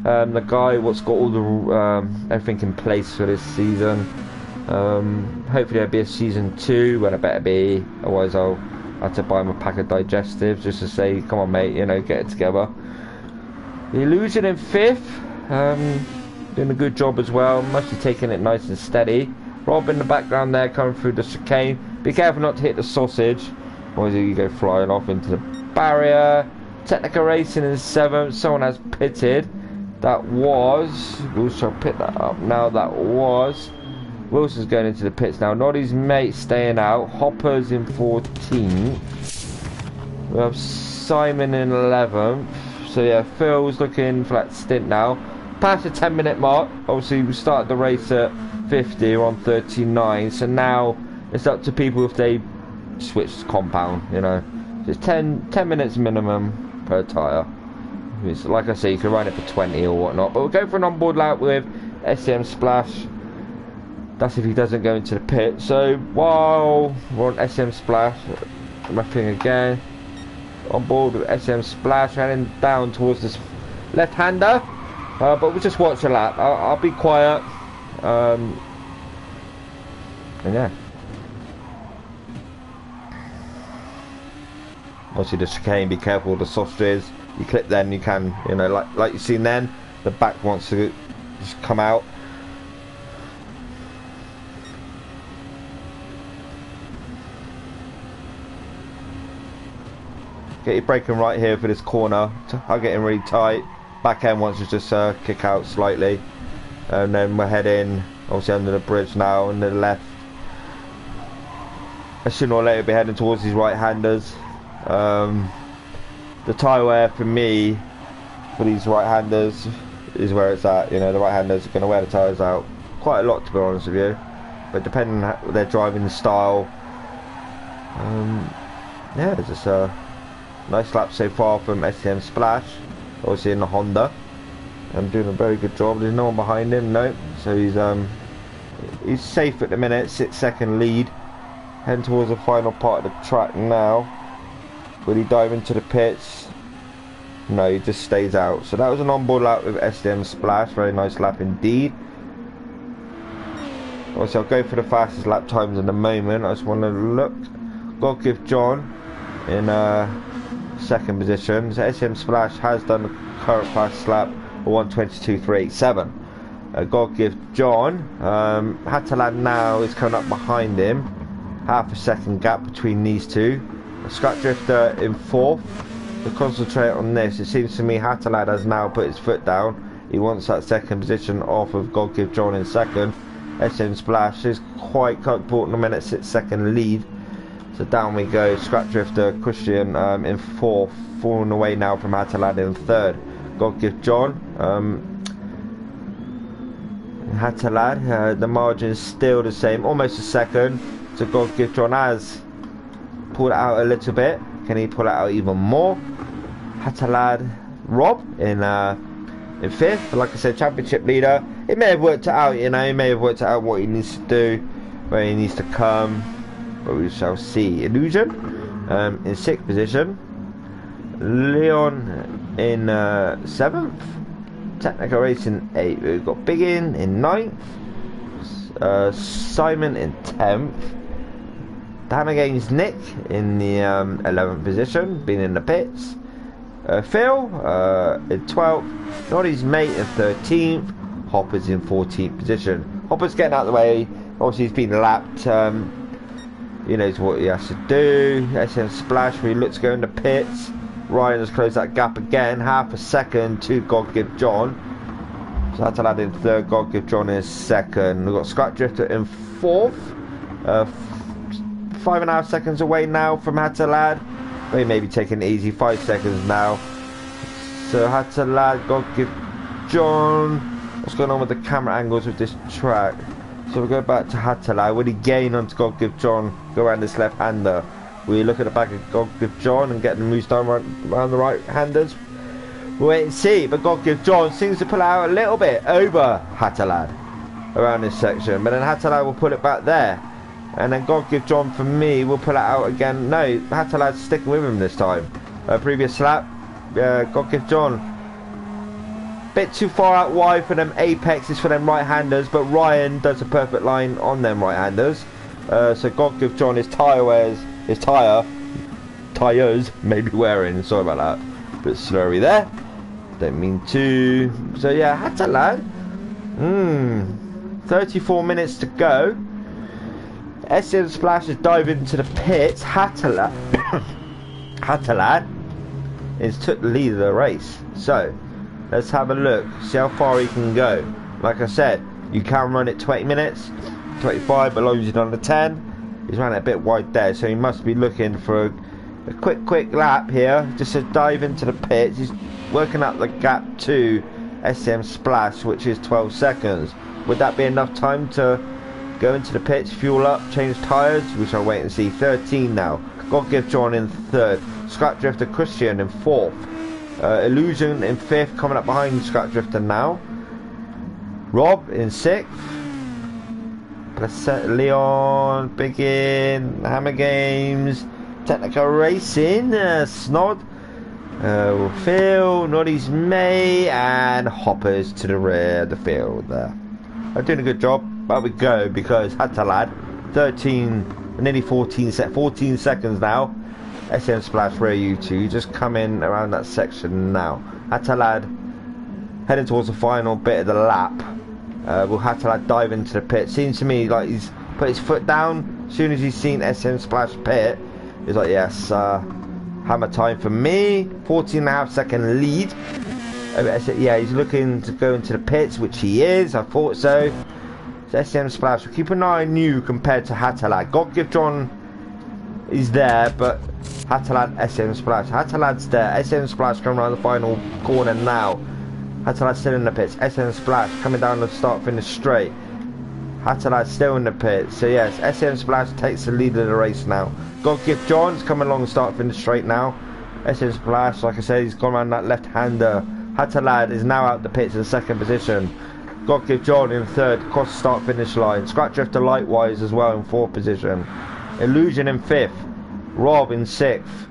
The guy what's got all the everything in place for this season. Hopefully there'll be a season 2 when I better be. Otherwise I'll have to buy him a pack of digestives just to say, come on mate, you know, get it together. The Illusion in 5th, doing a good job as well, mostly taking it nice and steady. Rob in the background there coming through the chicane. Be careful not to hit the sausage, otherwise you go flying off into the barrier. Technical Racing in 7th, someone has pitted. That was, we shall pick that up now, that was Wilson's going into the pits now. Noddy's mate staying out. Hopper's in 14th. We have Simon in 11th. So yeah, Phil's looking for that stint now. Past the 10-minute mark. Obviously, we started the race at 50. We're on 39. So now it's up to people if they switch compound. You know, it's 10 minutes minimum per tyre. Like I say, you can run it for 20 or whatnot. But we'll go for an onboard lap with SM Splash. That's if he doesn't go into the pit. So while we're on SM Splash, my thing again, on board with SM Splash, heading down towards this left-hander. But we'll just watch the lap. I'll be quiet. And yeah. Obviously the chicane, be careful with the sausages. You clip then, you can, you know, like you've seen then, the back wants to just come out. Get your braking right here for this corner. I'll get in really tight. Back end wants to just kick out slightly. And then we're heading, obviously under the bridge now, on the left. Sooner or later we'll be heading towards these right-handers. The tyre wear for me, for these right-handers, is where it's at. You know, the right-handers are going to wear the tyres out quite a lot, to be honest with you. But depending on their driving style, yeah, it's just a nice lap so far from SM Splash, obviously in the Honda. I'm doing a very good job. There's no one behind him, no. So he's safe at the minute, 6-second lead. Heading towards the final part of the track now. Will he dive into the pits? No, he just stays out. So that was an onboard lap with SM Splash. Very nice lap indeed. Obviously I'll go for the fastest lap times in a moment. I just want to look. God give John in 2nd position. So SM Splash has done the current fastest lap of 1:22.387. God give John had to land now, is coming up behind him. Half a second gap between these two. Scrap Drifter in 4th. To concentrate on this, it seems to me Hattalad has now put his foot down. He wants that 2nd position off of God give John in 2nd. SM Splash is quite comfortable in a minute, 6-second lead. So down we go. Scrap Drifter Christian in 4th, falling away now from Hattalad in 3rd. God give John. Hattalad, the margin is still the same, almost a second. So God give John has pulled it out a little bit. Can he pull it out even more? Hatalad Rob in 5th. Like I said, championship leader. It may have worked it out, you know. He may have worked out what he needs to do, where he needs to come. But we shall see. Illusion in 6th position. Leon in 7th. Technical Racing 8th. We've got Biggin in 9th. Simon in 10th. Damn against Nick in the 11th position, being in the pits. Phil in 12th. Noddy's mate in 13th. Hopper's in 14th position. Hopper's getting out of the way. Obviously, he's been lapped. He knows what he has to do. SM Splash, where he looks to go in the pits. Ryan has closed that gap again. Half a second to God Give John. So Hatalad in 3rd. God Give John in 2nd. We've got Scrap Drifter in 4th. 5.5 seconds away now from Hatalad. He may be taking it easy. 5 seconds now. So Hatalad, God Give John. What's going on with the camera angles with this track? So we'll go back to Hatalad. Will he gain onto God Give John? Go around this left-hander. Will he look at the back of God Give John and get the moves done around the right-handers? We'll wait and see. But God Give John seems to pull out a little bit over Hatalad around this section. But then Hatalad will pull it back there. And then God Give John, for me, will pull it out again. No, Hatalad's sticking with him this time. Previous lap, God Give John. Bit too far out wide for them apexes, for them right-handers. But Ryan does a perfect line on them right-handers. So God Give John, his tires may be wearing. Sorry about that. Bit slurry there. Don't mean to. So yeah, Hatalad. 34 minutes to go. SM Splash is diving into the pits. Hatalad is took the lead of the race. So let's have a look. See how far he can go. Like I said, you can run it 20 minutes, 25, but long as you're under 10. He's running a bit wide there, so he must be looking for a quick lap here, just to dive into the pits. He's working up the gap to SM Splash, which is 12 seconds. Would that be enough time to go into the pits, fuel up, change tyres? We shall wait and see. 13 now. God Give John in 3rd. Scrap Drifter Christian in 4th. Illusion in 5th, coming up behind Scrap Drifter now. Rob in 6th. Leon, Biggin, Hammer Games, Technical Racing, Snod, Phil, Noddy's May, and Hoppers to the rear of the field there. They're doing a good job. But we go, because Hatalad 13, nearly 14 seconds now. SM Splash rear U2 just coming around that section now. Hatalad heading towards the final bit of the lap. Will Hatalad dive into the pit? Seems to me like he's put his foot down. As soon as he's seen SM Splash pit, he's like, yes, hammer time for me. 14.5 second lead. Yeah, he's looking to go into the pits, which he is. I thought so. SM Splash, we'll keep an eye on you compared to Hatalad. God Give John is there, but Hatalad, SM Splash. Hatalad's there. SM Splash coming around the final corner now. Hatalad's still in the pits. SM Splash coming down the start finish straight. Hatalad's still in the pits. So yes, SM Splash takes the lead of the race now. God Give John's coming along the start finish straight now. SM Splash, like I said, he's gone around that left-hander. Hatalad is now out the pits in 2nd position. God Give John in 3rd, across the start finish line. Scratch Drifter likewise as well in 4th position. Illusion in 5th. Rob in 6th.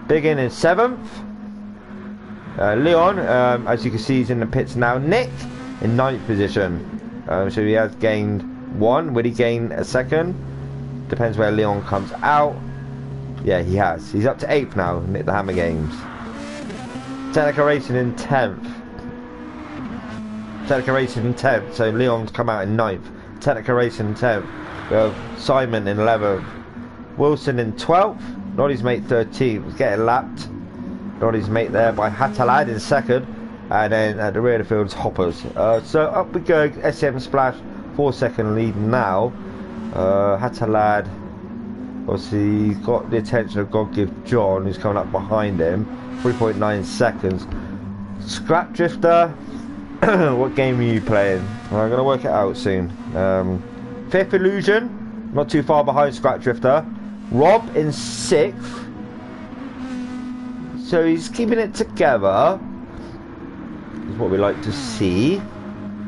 Biggin in 7th. Leon, as you can see, he's in the pits now. Nick in 9th position. So he has gained 1. Will he gain a 2nd? Depends where Leon comes out. Yeah, he has. He's up to 8th now. Nick the Hammer Games. Technical Racing in 10th. Technical Racing in 10th, so Leon's come out in 9th. Technical Racing in 10th. We have Simon in 11th. Wilson in 12th. Noddy's mate 13th. Was getting lapped. Noddy's mate there by Hatalad in 2nd. And then at the rear of the field's Hoppers. So up we go. SM Splash 4-second lead now. Hatalad obviously got the attention of God Give John, who's coming up behind him. 3.9 seconds. Scrap Drifter. What game are you playing? Well, I'm going to work it out soon. 5th Illusion, not too far behind Scrap Drifter. Rob in 6th. So he's keeping it together. Is what we like to see. You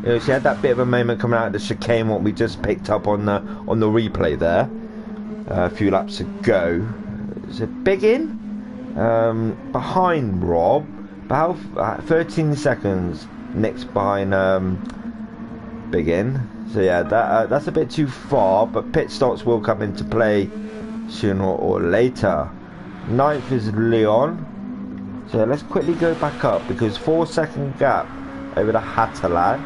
know, she had that bit of a moment coming out of the chicane, what we just picked up on the replay there a few laps ago. It's a big in behind Rob, about 13 seconds. Nick's behind big in. So yeah, that's a bit too far, but pit stops will come into play sooner or later. 9th is Leon. So let's quickly go back up because 4-second gap over the Hatter lad.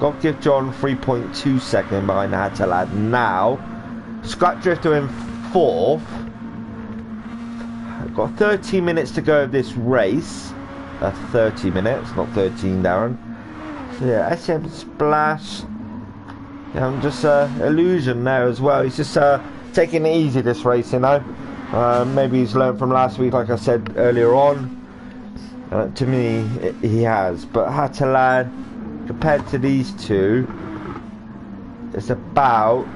Got to give John 3.2 second behind the Hatter lad now. Scrap Drifter in 4th. Got 13 minutes to go of this race. 30 minutes, not 13, Darren. So yeah, SM Splash. Yeah, just illusion there as well. He's just taking it easy this race, you know. Maybe he's learned from last week, like I said earlier on. To me, he has. But Hattalad, compared to these two, it's about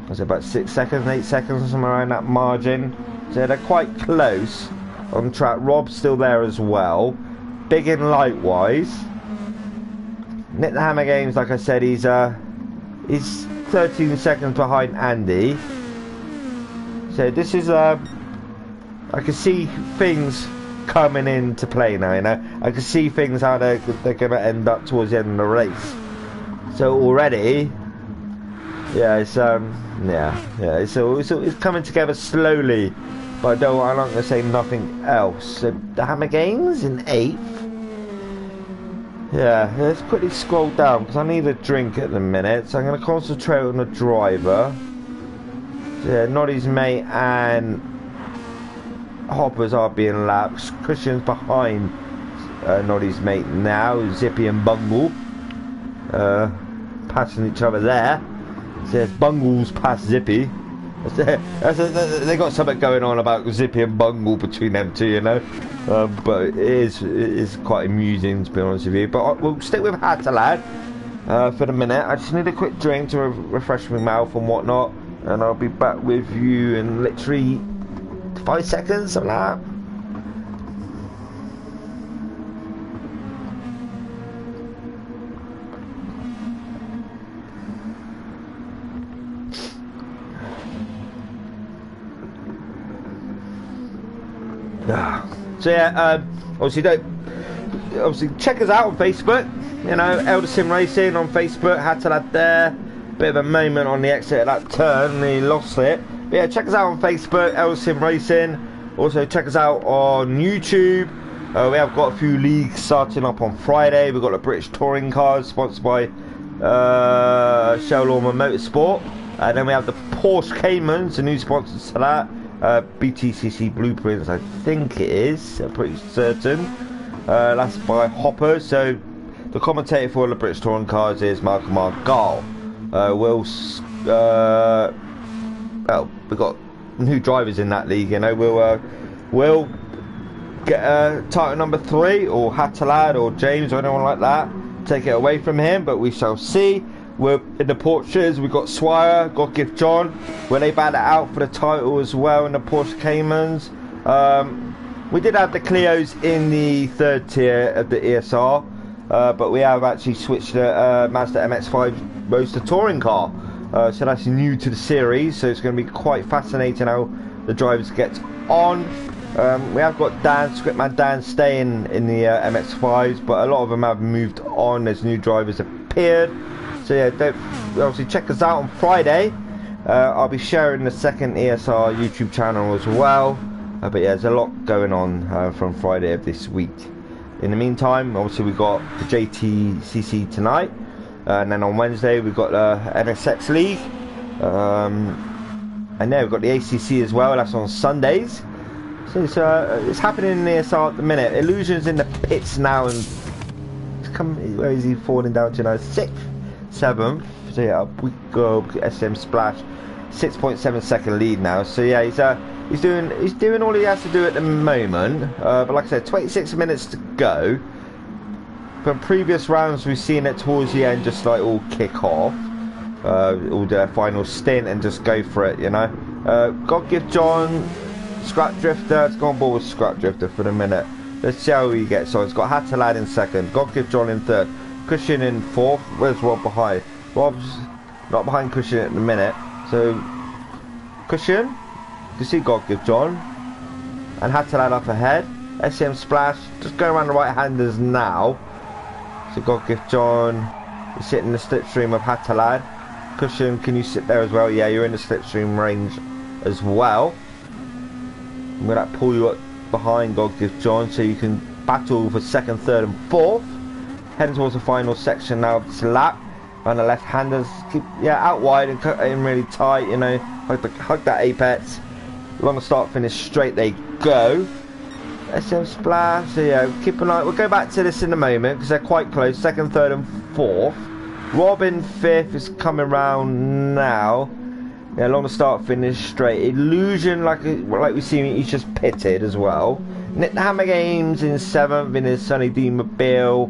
6 seconds, 8 seconds, somewhere around that margin. So they're quite close on track. Rob's still there as well. Big in likewise. Nick the Hammer Games, like I said, he's 13 seconds behind Andy. So this is I can see things coming into play now, you know. I can see things how they're going to end up towards the end of the race. So already, yeah, it's it's coming together slowly. But I'm not going to say nothing else. So the Hammer Games in 8th. Yeah, let's quickly scroll down because I need a drink at the minute. So I'm going to concentrate on the driver. So yeah, Noddy's mate and Hoppers are being lapped. Christian's behind Noddy's mate now. Zippy and Bungle passing each other there. So it's Bungle's past Zippy. They got something going on about Zippy and Bungle between them two, you know. But it is quite amusing, to be honest with you. But we'll stick with Hattalad for the minute. I just need a quick drink to refresh my mouth and whatnot, and I'll be back with you in literally 5 seconds, something like that. So yeah, obviously check us out on Facebook, you know, Elder Sim Racing on Facebook. Hattalad there, bit of a moment on the exit of that turn, he lost it. But yeah, check us out on Facebook, Elder Sim Racing. Also check us out on YouTube. We have got a few leagues starting up on Friday. We've got the British Touring Cars sponsored by Shell Lawman Motorsport, and then we have the Porsche Caymans, the new sponsors to that. BTCC Blueprints, I think it is. I'm pretty certain. That's by Hopper. So the commentator for the British Touring Cars is Malcolm Argyle. We've got new drivers in that league. You know, we'll get title number 3, or Hattalad, or James, or anyone like that. Take it away from him, but we shall see. We're in the Porsches. We've got Swire, got Gift John, where they battle it out for the title as well in the Porsche Caymans. We did have the Clios in the 3rd tier of the ESR, but we have actually switched the Mazda MX-5 Roadster touring car. So that's new to the series, so it's going to be quite fascinating how the drivers get on. We have got Scriptman Dan staying in the MX-5s, but a lot of them have moved on as new drivers appeared. So yeah, obviously check us out on Friday. I'll be sharing the second ESR YouTube channel as well. But yeah, there's a lot going on from Friday of this week. In the meantime, obviously we've got the JTCC tonight. And then on Wednesday we've got the NSX League. And then we've got the ACC as well, that's on Sundays. So it's happening in the ESR at the minute. Illusion's in the pits now, and where is he falling down to now? 6th, 7th. So yeah, up we go. SM Splash, 6.7 second lead now. So yeah, he's doing all he has to do at the moment. But like I said, 26 minutes to go. From previous rounds, we've seen it towards the end, just like all kick off, all their final stint, and just go for it, you know. God give John Scrap Drifter, let's go on board with Scrap Drifter for the minute. Let's see how he gets on. It's got Hatalad in second, God Give John in third, Cushion in fourth. Where's Rob behind? Rob's not behind Cushion at the minute. So, Cushion, you can see God Give John, and Hatalad up ahead. SCM Splash, just going around the right-handers now. So God Give John is sitting in the slipstream of Hatalad. Cushion, can you sit there as well? Yeah, you're in the slipstream range as well. I'm going to pull you up behind God Give John so you can battle for second, third and fourth. Heading towards the final section now of this lap. On the left-handers, keep out wide and cut in really tight, you know, hug that apex. Long start finish straight they go. SM Splash, so yeah, keep an eye. We'll go back to this in a moment because they're quite close. Second, third and fourth. Robin fifth is coming round now. Yeah, long start finish straight. Illusion, like we see, he's just pitted as well. Nick the Hammer Games in seventh in his Sunny D Mobile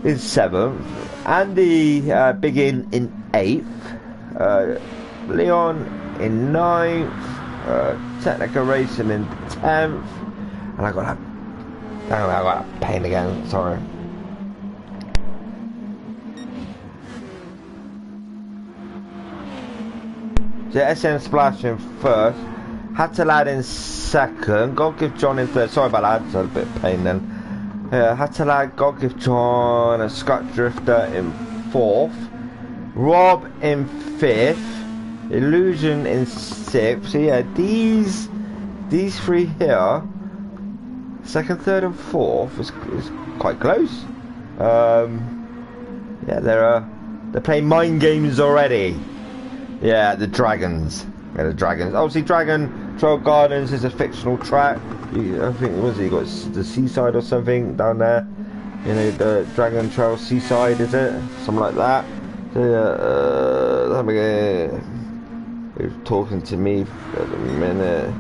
in seventh. Andy Biggin in eighth. Leon in ninth. Technica Racing in 10th. And I got that pain again, sorry. So SN Splash in first. Hatalad in second. God Give John in third. Sorry about that, it's a bit of pain then. Hatalad, God Give John, and Scott Drifter in fourth. Rob in fifth. Illusion in sixth. So yeah, these three here, second, third and fourth is quite close. Yeah, they're playing mind games already. Yeah, the Dragons. Yeah, the Dragons. Obviously, Dragon Trail Gardens is a fictional track. I think, what was it? You got the seaside or something down there. You know, the Dragon Trail Seaside, is it? Something like that. So yeah, who's talking to me for a minute?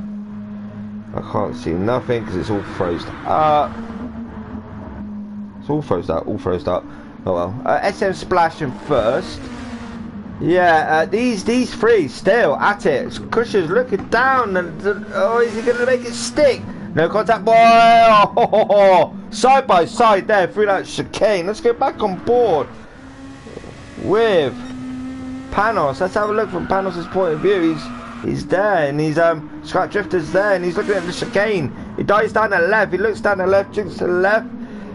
I can't see nothing because it's all frozen up. It's all frozen up. Oh well. SM Splash in first. Yeah, these three still at it. Cushion's looking down and oh, is he going to make it stick? No contact, boy. Oh, side by side there through that chicane. Let's go back on board with Panos. Let's have a look from Panos' point of view. He's there, and he's Scott Drifter's there, and he's looking at the chicane. He dives down the left. He looks down the left, drinks to the left.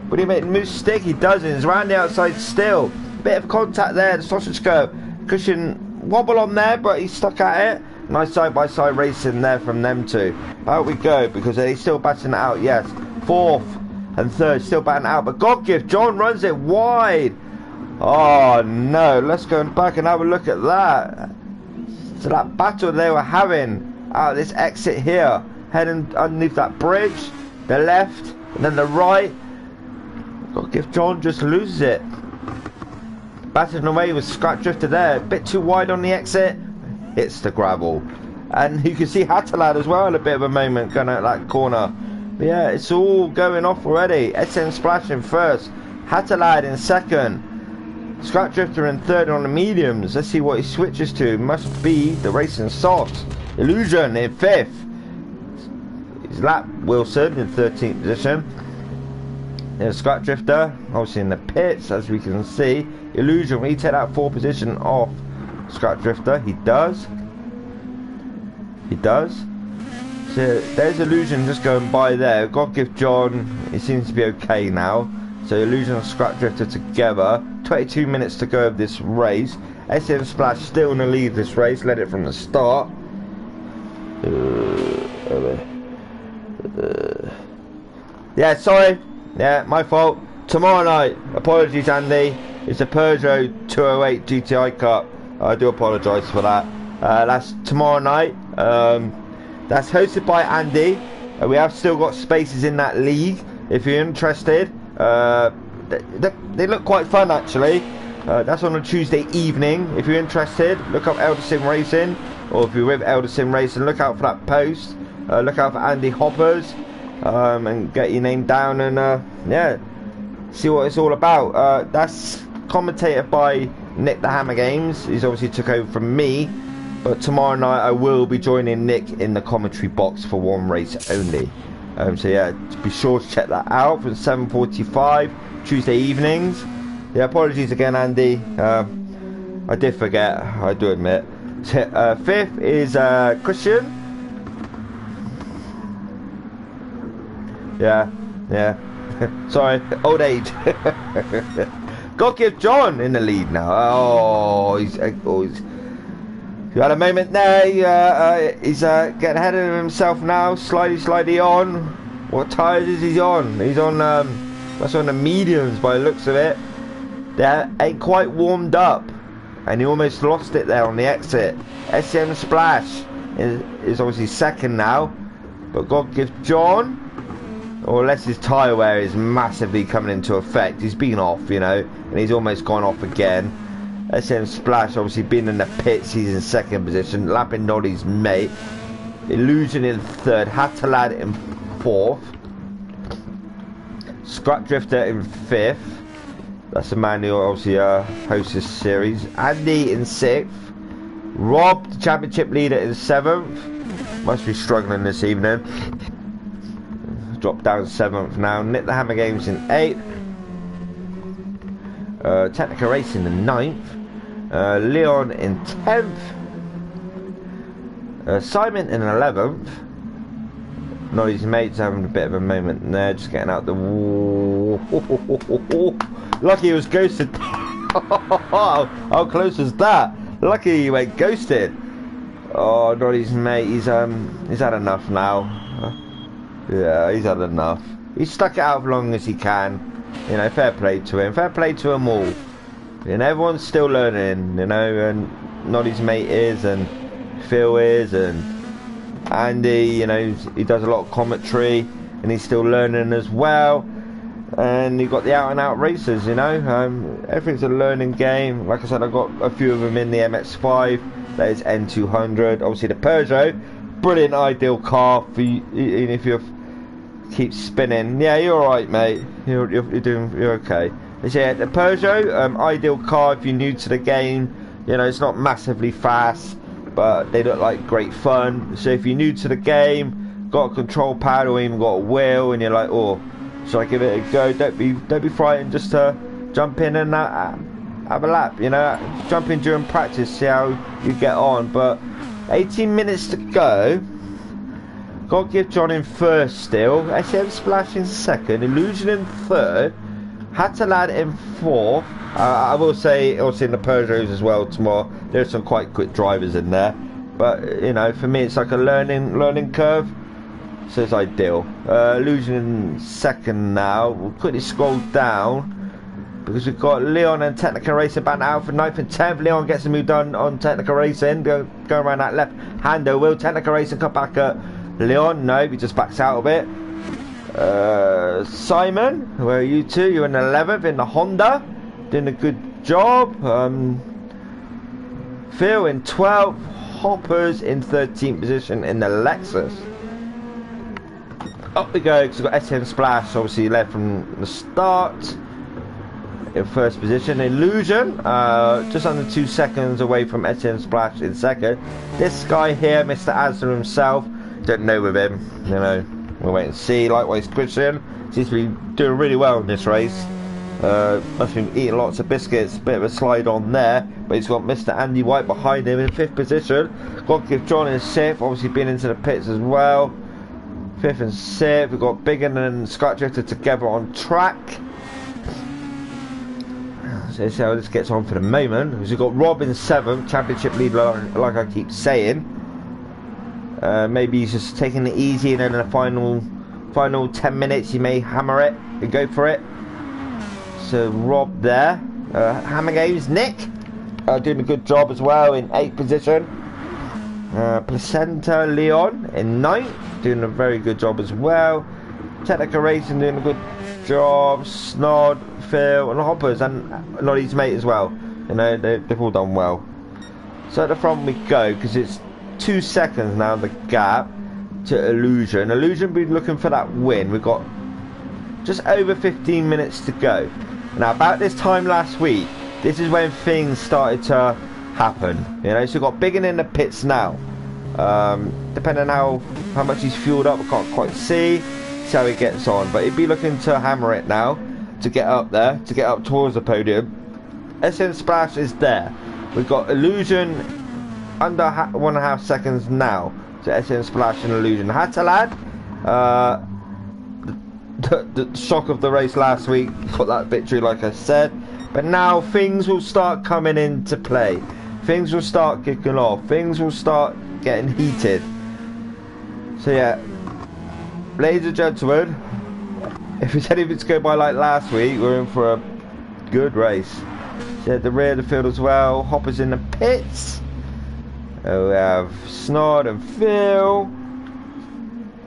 But he made the move stick. He doesn't. He's round the outside still. Bit of contact there. The sausage curve. Cushion wobble on there, but he's stuck at it. Nice side by side racing there from them two. Out we go because they're still batting it out. Yes, fourth and third still batting it out. But God Give John runs it wide. Oh no, let's go back and have a look at that. So that battle they were having out of this exit here, heading underneath that bridge, the left and then the right. God Give John just loses it. Batting away with Scratch Drifter there, a bit too wide on the exit, hits the gravel. And you can see Hatalad as well in a bit of a moment going out that corner. But yeah, it's all going off already. SN Splash in first, Hatalad in second, Scratch Drifter in third on the mediums. Let's see what he switches to. Must be the racing softs. Illusion in fifth. His lap Wilson in 13th position. There's Scratch Drifter, obviously in the pits, as we can see. Illusion, will he take that 4th position off Scratch Drifter? He does. He does. So there's Illusion just going by there. God Give John, he seems to be okay now. So Illusion and Scratch Drifter together. 22 minutes to go of this race. SM Splash still in the lead this race, led it from the start. Yeah, sorry. Yeah, my fault. Tomorrow night, apologies Andy, it's the Peugeot 208 GTI Cup. I do apologise for that. That's tomorrow night. That's hosted by Andy. We have still got spaces in that league if you're interested. They look quite fun actually. That's on a Tuesday evening. If you're interested, look up Elder Sim Racing, or if you're with Elder Sim Racing, look out for that post. Look out for Andy Hoppers. And get your name down and yeah, see what it's all about. That's commentated by Nick the Hammer Games. He's obviously took over from me But tomorrow night I will be joining Nick in the commentary box for one race only. So yeah, be sure to check that out from 7:45 Tuesday evenings. Yeah, apologies again, Andy. I did forget, I do admit. Fifth is Christian. Yeah. Sorry, old age. God give John in the lead now. Oh, he's you had a moment there. He's getting ahead of himself now. Slidey on. What tyres is he on? He's on that's on the mediums by the looks of it. They ain't quite warmed up, and he almost lost it there on the exit. SM Splash is obviously second now, but God give John, or unless his tyre wear is massively coming into effect, he's been off, you know, and he's almost gone off again. SM Splash obviously been in the pits, he's in second position, lapping Noddy's mate. Illusion in third, Hatalad in fourth, Scrap Drifter in fifth. That's the man who obviously hosts this series. Andy in sixth. Rob, the championship leader, in seventh. Must be struggling this evening. Dropped down seventh now. Nick the Hammer Games in eighth. Technica Racing in ninth. Leon in 10th. Simon in 11th. Noddy's mates having a bit of a moment there, just getting out the wall. Lucky he was ghosted. How close was that? Lucky he went ghosted. Oh, Noddy's mate, he's had enough now. Yeah, he's had enough. He's stuck it out as long as he can. You know, fair play to him. Fair play to them all. You know, everyone's still learning, you know, and Noddy's mate is, and Phil is, and Andy, you know, he does a lot of commentary, and he's still learning as well. And you've got the out and out racers, you know, everything's a learning game. Like I said, I've got a few of them in the MX-5, that is N200, obviously the Peugeot, brilliant ideal car for you, if you keep spinning. Yeah, you're alright, mate, you're okay. Yeah, the Peugeot, ideal car if you're new to the game. You know, it's not massively fast, but they look like great fun. So if you're new to the game, got a control pad or even got a wheel, and you're like, oh, should I give it a go? Don't be frightened, just to jump in and have a lap, you know, jump in during practice, see how you get on. But 18 minutes to go. Got to give John in first still. SM Splash in second, Illusion in third, Hatalad in fourth. I will say, also in the Peugeots as well tomorrow, there's some quite quick drivers in there. But, you know, for me it's like a learning curve. So it's ideal. Illusion in second now. We'll quickly scroll down, because we've got Leon and Technica Racing back out for 9th and 10th. Leon gets a move done on Technica Racing. Go around that left hander. Will Technica Racing come back at Leon? No, he just backs out a bit. Simon, where are you two? You're in 11th in the Honda, doing a good job. Phil in 12th. Hoppers in 13th position in the Lexus. Up we go, because we've got SM Splash, obviously led from the start. In first position. Illusion, just under 2 seconds away from SM Splash in second. This guy here, Mr. Asner himself, don't know with him, you know, we'll wait and see. Likewise Christian, seems to be doing really well in this race. Must be eating lots of biscuits, bit of a slide on there, but he's got Mr. Andy White behind him in 5th position. Got to give John in 6th, obviously been into the pits as well. 5th and 6th, we've got Biggin and Scott Drifter together on track. So let's see how this gets on for the moment. We've got Rob in 7th, championship leader, like I keep saying. Maybe he's just taking it easy, and then in the final 10 minutes he may hammer it and go for it. So Rob there. Hammer Games, Nick, doing a good job as well in 8th position. Placenta Leon in 9th, doing a very good job as well. Technica Racing doing a good job. Snod, Phil and Hoppers, and Noddy's mate as well. You know, they've all done well. So at the front we go, because it's 2 seconds now, the gap to Illusion. Illusion been looking for that win. We've got just over 15 minutes to go. Now about this time last week, this is when things started to happen. You know, so we've got Biggin in the pits now. Depending on how much he's fueled up, I can't quite see how he gets on, but he'd be looking to hammer it now to get up there, to get up towards the podium. SM Splash is there. We've got Illusion under 1.5 seconds now. So SM Splash and Illusion. Hatalad, the shock of the race last week, got that victory like I said, but now things will start coming into play. Things will start kicking off. Things will start getting heated. So yeah, ladies and gentlemen, if it's anything to go by like last week, we're in for a good race. So at the rear of the field as well, Hopper's in the pits. We have Snod and Phil.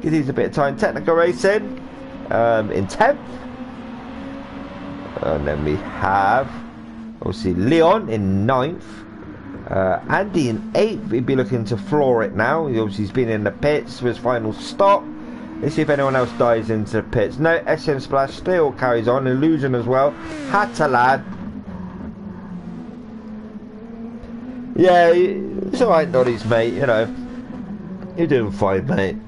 Give these a bit of time. Technical Racing in 10th. And then we have obviously Leon in 9th. Andy in 8th. He'd be looking to floor it now. He's been in the pits for his final stop. Let's see if anyone else dives into the pits. No, SM Splash still carries on. Illusion as well. Hatalad. Yeah, it's alright, Noddies, mate. You know, you're doing fine, mate.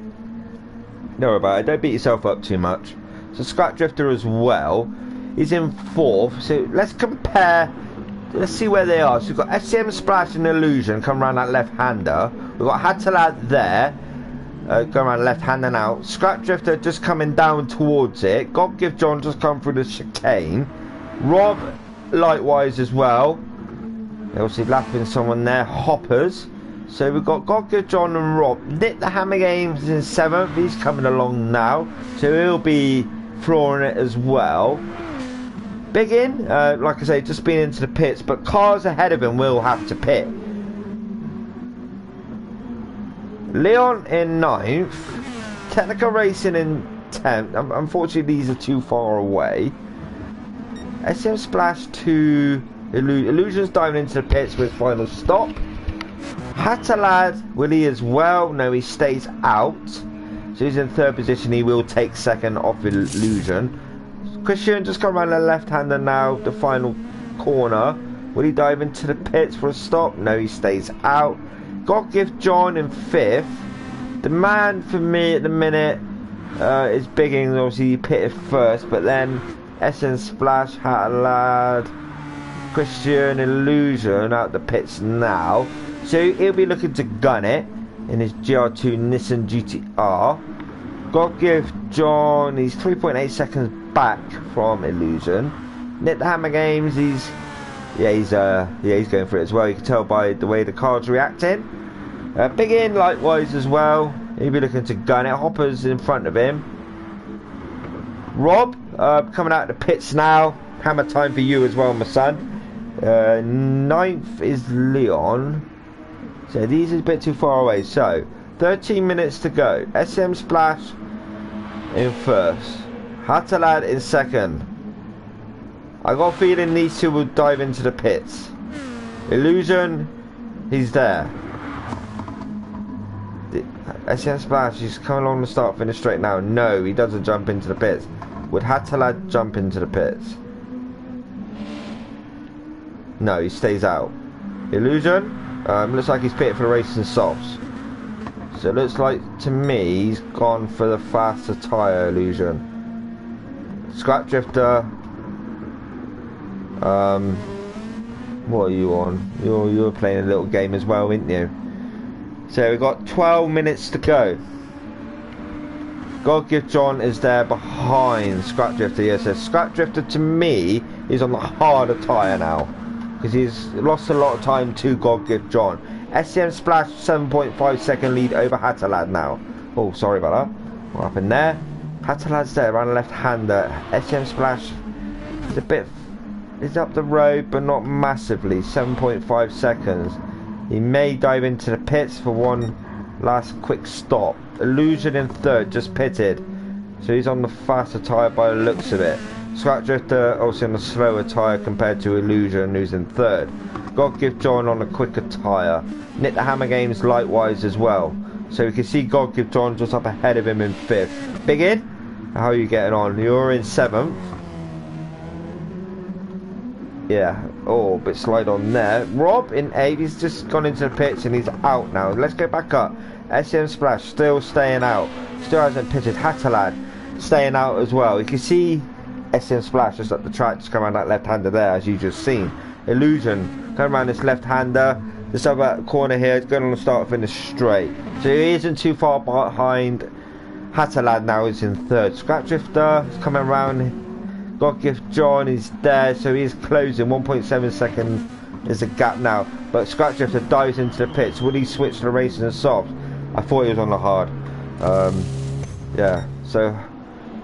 Don't worry about it. Don't beat yourself up too much. So Scrap Drifter as well. He's in 4th. So let's compare. Let's see where they are. So we've got SM Splash and Illusion come around that left-hander. We've got Hatalad there. Going around left-hander now. Scrap Drifter just coming down towards it. God Give John just come through the chicane. Rob, likewise as well. Obviously lapping someone there. Hoppers. So we've got God Give John and Rob. Nick the Hammer Games in 7th. He's coming along now. So he'll be flooring it as well. Biggin, like I say, just been into the pits, but cars ahead of him will have to pit. Leon in 9th, Technical Racing in 10th. Unfortunately, these are too far away. SM Splash to Illusion's diving into the pits with final stop. Hatalad, will he as well? No, he stays out. So he's in 3rd position. He will take 2nd off Illusion. Christian just come around the left-hander now, the final corner. Will he dive into the pits for a stop? No, he stays out. God Give John in 5th. The man for me at the minute is Biggins. Obviously he pitted first, but then SM Splash, Hatalad, Christian, Illusion out the pits now. So he'll be looking to gun it in his GR2 Nissan GTR. God Give John, he's 3.8 seconds back from Illusion. Nick the Hammer Games, he's going for it as well. You can tell by the way the car's reacting. Biggin likewise as well. He'll be looking to gun it. Hopper's in front of him. Rob coming out of the pits now. Hammer time for you as well, my son. 9th is Leon. So these are a bit too far away. So 13 minutes to go. SM Splash in 1st. Hatalad in 2nd. I got a feeling these two will dive into the pits. Illusion, he's there. SM Splash, he's coming along the start finish straight now. No, he doesn't jump into the pits. Would Hatalad jump into the pits? No, he stays out. Illusion, looks like he's pitted for the racing softs. So it looks like to me he's gone for the faster tyre. Illusion. Scrap Drifter. What are you on? You're playing a little game as well, aren't you? So we've got 12 minutes to go. God Give John is there behind Scrap Drifter. Yes, so Scrap Drifter to me is on the harder tyre now, because he's lost a lot of time to God Give John. SM Splash 7.5 second lead over Hatalad now. Oh, sorry about that. What happened there? Hatalad's there around the left-hander. SM Splash is a bit, is up the road, but not massively. 7.5 seconds. He may dive into the pits for one last quick stop. Illusion in 3rd, just pitted. So he's on the faster tyre by the looks of it. Scrap Drifter also on a slower tyre compared to Illusion, who's in 3rd. God Give John on a quicker tyre. Nick the Hammer Games likewise as well. So we can see God Give John just up ahead of him in 5th. Biggin, how are you getting on? You're in 7th. Yeah, oh, bit slide on there. Rob in 8, he's just gone into the pits and he's out now. Let's go back up. SM Splash still staying out. Still hasn't pitted. Hatalad staying out as well. You can see SM Splash just up the track, just come around that left-hander there, as you just seen. Illusion coming around this left-hander. This other corner here is going on the start finish straight. So he isn't too far behind. Hatalad now is in 3rd. Scrap Drifter is coming around. God Gift John is there, so he's closing. 1.7 seconds is the gap now. But Scratch Drifter dives into the pits. Will he switch to the racing and softs? I thought he was on the hard. Yeah, so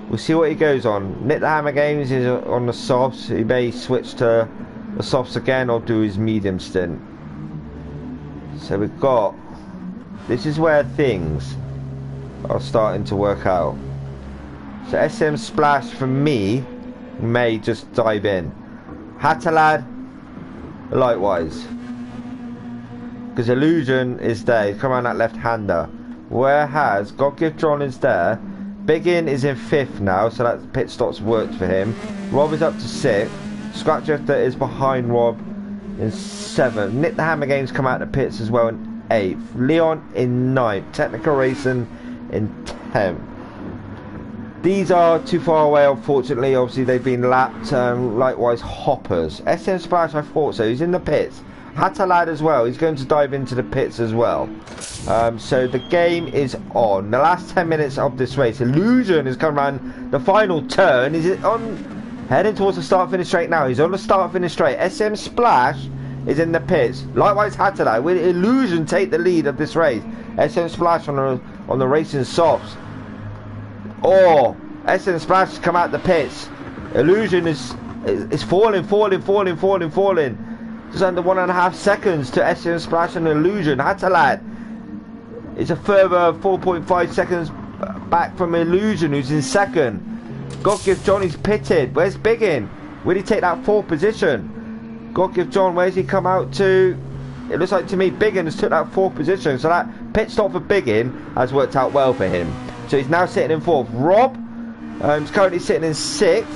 we'll see what he goes on. Nick the Hammer Games is on the softs. He may switch to the softs again or do his medium stint. So we've got... This is where things are starting to work out. So SM Splash for me may just dive in. Hatalad likewise, because Illusion is there. He's come around that left-hander, whereas God Gift John is there. Biggin is in 5th now, so that pit stops worked for him. Rob is up to 6th. Scratch Drifter is behind Rob in 7th. Nick the Hammer Games come out of the pits as well in 8th. Leon in 9th. Technical Racing in 10th. These are too far away, unfortunately. Obviously, they've been lapped. Likewise, Hoppers. SM Splash, I thought so. He's in the pits. Hatalad as well. He's going to dive into the pits as well. So the game is on. The last 10 minutes of this race. Illusion is coming around the final turn. Is it on? Heading towards the start-finish straight now. He's on the start-finish straight. SM Splash is in the pits. Likewise, Hatalad. Will Illusion take the lead of this race? SM Splash on the racing softs. Oh, SM Splash has come out the pits. Illusion is falling. Just under 1.5 seconds to SM Splash and Illusion. Hatalad is a further 4.5 seconds back from Illusion, who's in 2nd. God Gift John is pitted. Where's Biggin? Will he take that 4th position? God Gift John, where's he come out to? It looks like to me Biggin has took that 4th position. So that pit stop for Biggin has worked out well for him. So he's now sitting in 4th. Rob is currently sitting in 6th.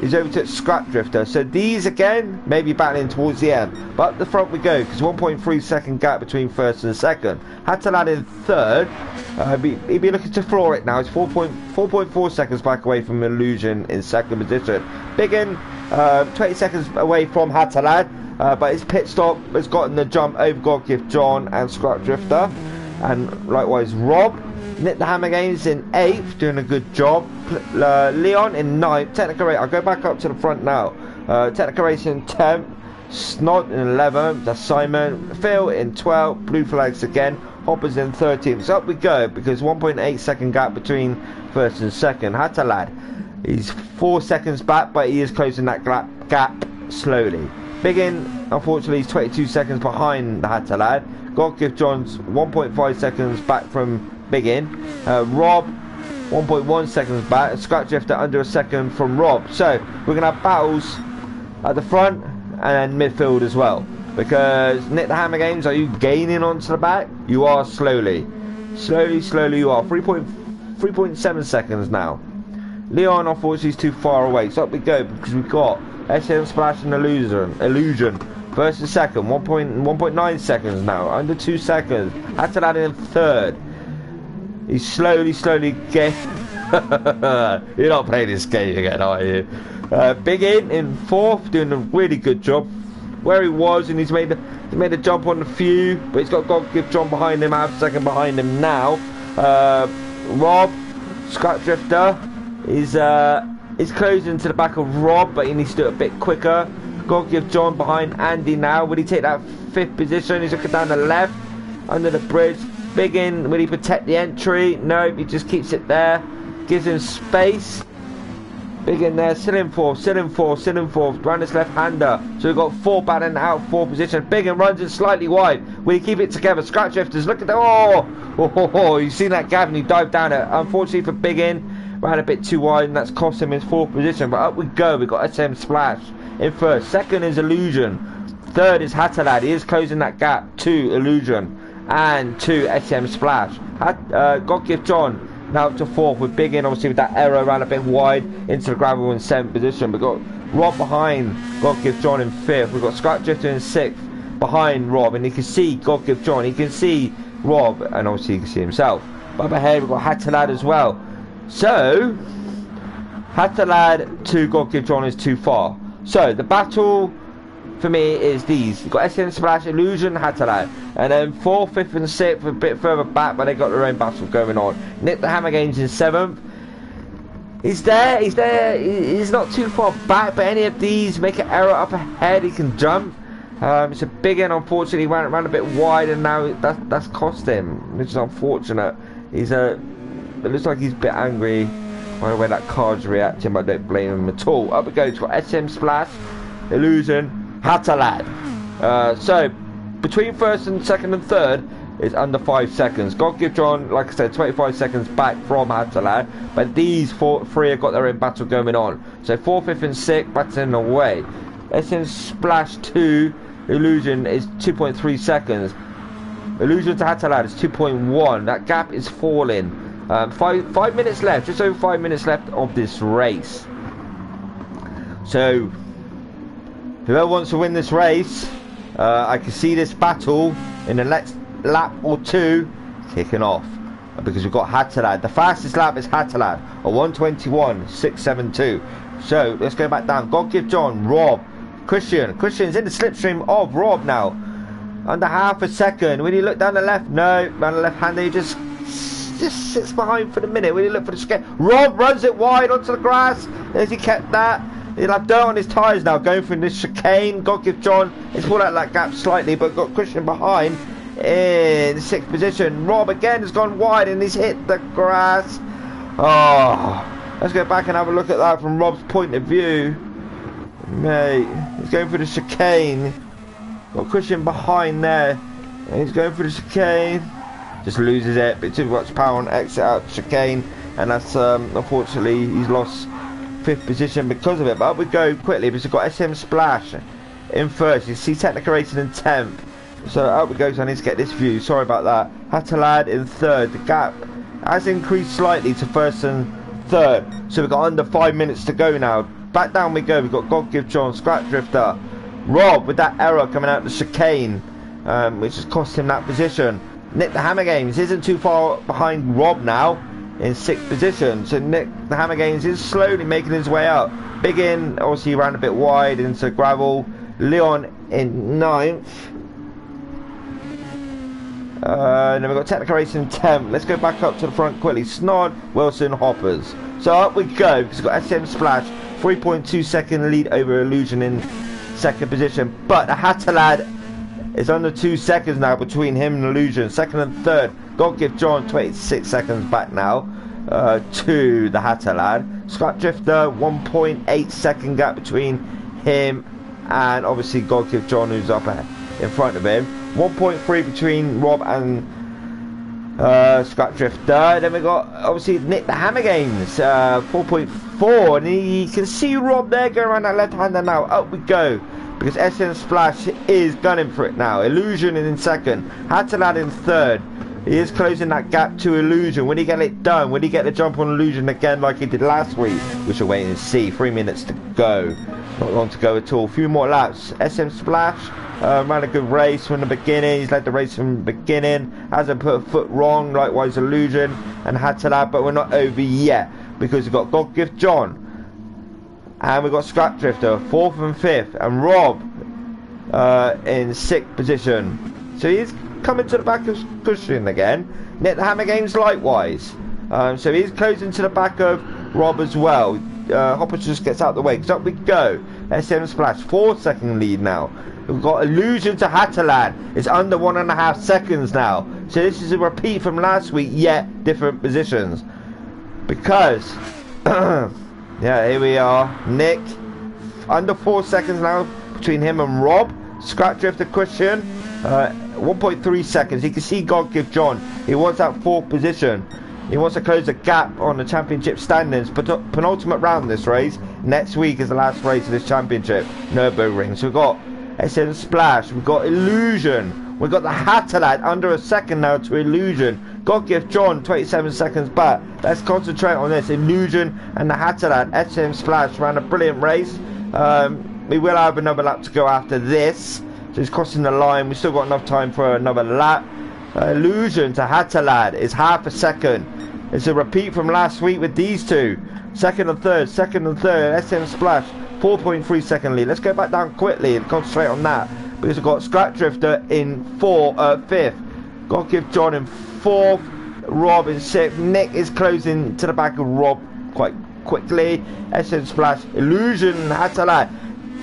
He's over to Scrap Drifter. So these again may be battling towards the end. But up the front we go, because 1.3 second gap between 1st and 2nd. Hatalad in 3rd. He'd be looking to floor it now. It's 4.4 seconds back away from Illusion in 2nd position. Biggin 20 seconds away from Hatalad. But his pit stop has gotten the jump over God Gift John and Scrap Drifter. And likewise Rob. Nick the Hammer Games in 8th, doing a good job. Leon in 9th. Technical Race, I'll go back up to the front now. Technical Race in 10th. Snod in 11th. That's Simon. Phil in 12th. Blue Flags again. Hoppers in 13th. So up we go, because 1.8 second gap between 1st and 2nd. Hatalad, he's 4 seconds back, but he is closing that gap slowly. Biggin, unfortunately, he's 22 seconds behind the Hatalad. God Gift John's 1.5 seconds back from Biggin. Rob 1.1 seconds back. Scratch Drifter under a second from Rob. So we're going to have battles at the front and midfield as well, because Nick the Hammer Games, are you gaining onto the back? You are slowly you are. 3.7 seconds now. Leon unfortunately is too far away. So up we go, because we've got SM Splash and Illusion versus 2nd. 1.9 seconds now, under 2 seconds. Hatalad in 3rd. He's slowly getting... You're not playing this game again, are you? Biggin in 4th, doing a really good job where he was, and he's made a jump on the few, but he's got God Gift John behind him, half a second behind him now. Rob, Scrap Drifter, is closing to the back of Rob, but he needs to do it a bit quicker. God Gift John behind Andy now. Will he take that 5th position? He's looking down the left, under the bridge. Biggin, will he protect the entry? No, he just keeps it there. Gives him space. Biggin there, still in 4th. Round this left-hander. So we've got 4 battling out 4 position. Biggin runs it slightly wide. Will he keep it together? Scratch Drifters, look at the... Oh, you've seen that gap and he dived down it. Unfortunately for Biggin, ran a bit too wide, and that's cost him his 4th position. But up we go. We've got SM Splash in 1st. 2nd is Illusion. 3rd is Hatalad. He is closing that gap to Illusion and to SM Splash. God Gift John now up to 4th with Big In, obviously with that error, ran a bit wide into the gravel in 7th position. We've got Rob behind God Give John in 5th. We've got Scrap Drifter in 6th behind Rob, and you can see God Give John, he can see Rob, and obviously you can see himself. But up ahead we've got Hatalad as well. So Hatalad to God Give John is too far. So the battle for me is these. You've got SM Splash, Illusion, Hatalad, and then 4th, 5th and 6th a bit further back, but they got their own battle going on. Nick the Hammer Games in 7th. He's there, he's not too far back, but any of these make an error up ahead, he can jump. It's a big end, unfortunately, ran a bit wide, and now that's cost him, which is unfortunate. It looks like he's a bit angry by the way that card's reacting, but I don't blame him at all. Up we go to SM Splash, Illusion, Hatalad. So between 1st and 2nd and 3rd is under 5 seconds. God Give John, like I said, 25 seconds back from Hatalad, but these three have got their own battle going on. So 4th, 5th and 6th battling away. SM Splash 2, Illusion is 2.3 seconds. Illusion to Hatalad is 2.1. That gap is falling. 5 minutes left, just over 5 minutes left of this race. So whoever wants to win this race, I can see this battle in the next lap or 2 kicking off, because we've got Hatalad. The fastest lap is Hatalad, a 1:21.672. So let's go back down. God Give John, Rob, Christian's in the slipstream of Rob now, under half a second. When you look down the left, no, down the left hand, he just sits behind for the minute. When you look for the skate, Rob runs it wide onto the grass. As he kept that, he'll have dirt on his tyres now going through this chicane. God Give John, it's pulled out that gap slightly, but got Christian behind in 6th position. Rob again has gone wide and he's hit the grass. Oh, let's go back and have a look at that from Rob's point of view. Mate, he's going for the chicane. Got Christian behind there, and he's going for the chicane. Just loses it, but too much power on exit out chicane, and that's unfortunately he's lost 5th position because of it. But up we go quickly, because we've got SM Splash in 1st. You see Technical Racing in 10th. So out we go, so I need to get this view. Sorry about that. Hatalad in 3rd. The gap has increased slightly to 1st and 3rd. So we've got under 5 minutes to go now. Back down we go. We've got God Give John, Scrap Drifter, Rob with that error coming out the chicane, which has cost him that position. Nick the Hammer Games isn't too far behind Rob now in 6th position. So Nick the Hammer Games is slowly making his way up. Big In, obviously ran a bit wide into gravel. Leon in 9th. Then we've got Technical Racing 10th. Let's go back up to the front quickly. Snod, Wilson, Hoppers. So up we go, because we've got SM Splash, 3.2 second lead over Illusion in 2nd position. But the Hatalad is under 2 seconds now between him and Illusion. 2nd and 3rd. God Give John 26 seconds back now to the Hatalad. Scrap Drifter, 1.8 second gap between him and obviously God Give John, who's up in front of him. 1.3 between Rob and Scrap Drifter. Then we got obviously Nick the Hammer Games, 4.4, and you can see Rob there going around that left hander now. Up we go, because SM Splash is gunning for it now. Illusion is in 2nd, Hatalad in 3rd. He is closing that gap to Illusion. When he get it done, when he get the jump on Illusion again like he did last week, we shall wait and see. 3 minutes to go, not long to go at all. A few more laps. SM Splash ran a good race from the beginning. He's led the race from the beginning, hasn't put a foot wrong. Likewise Illusion and Hatalad, but we're not over yet, because we've got God Give John and we've got Scrap Drifter 4th and 5th, and Rob in 6th position. So he's coming to the back of Christian again. Nick the Hammer Games likewise. So he's closing to the back of Rob as well. Hopper just gets out of the way, because up we go. SM Splash, 4 second lead now. We've got Illusion to Hatalad. It's under 1.5 seconds now. So this is a repeat from last week, yet different positions. Because, yeah, here we are. Nick, under 4 seconds now between him and Rob. Scrap Drifter Christian, 1.3 seconds. You can see God Give John. He wants that 4th position. He wants to close the gap on the championship standings. But penultimate round this race. Next week is the last race of this championship. Nürburgring. So we've got SM Splash. We've got Illusion. We've got the Hatterlad under a second now to Illusion. God Gift John 27 seconds back. Let's concentrate on this. Illusion and the Hatterlad. SM Splash ran a brilliant race. We will have another lap to go after this. So it's crossing the line. We've still got enough time for another lap. Illusion to Hatterlad is half a second. It's a repeat from last week with these two. Second and third. SM Splash 4.3 second lead. Let's go back down quickly and concentrate on that. Because we've got Scrap Drifter in fifth. God Gift John in fourth. Rob in sixth. Nick is closing to the back of Rob quite quickly. SM Splash, Illusion, Hatterlad.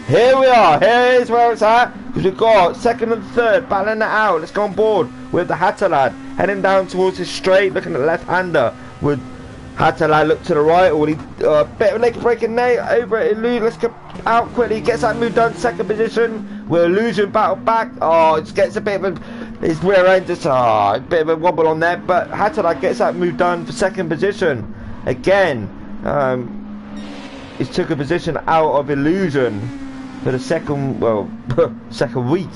Here we are. Here's where it's at. Because we've got second and third battling it out. Let's go on board with the Hatterlad. Heading down towards the straight. Looking at the left-hander. Would Hatterlad look to the right? Or will he bit of a leg breaking Nate over at Illusion? Let's go out quickly. Gets that move done. Second position. Will Illusion battle back? Oh, it gets a bit of his rear end. Just a bit of a wobble on there. But Hatterlad gets that move done for second position. Again, he took a position out of Illusion for the second week.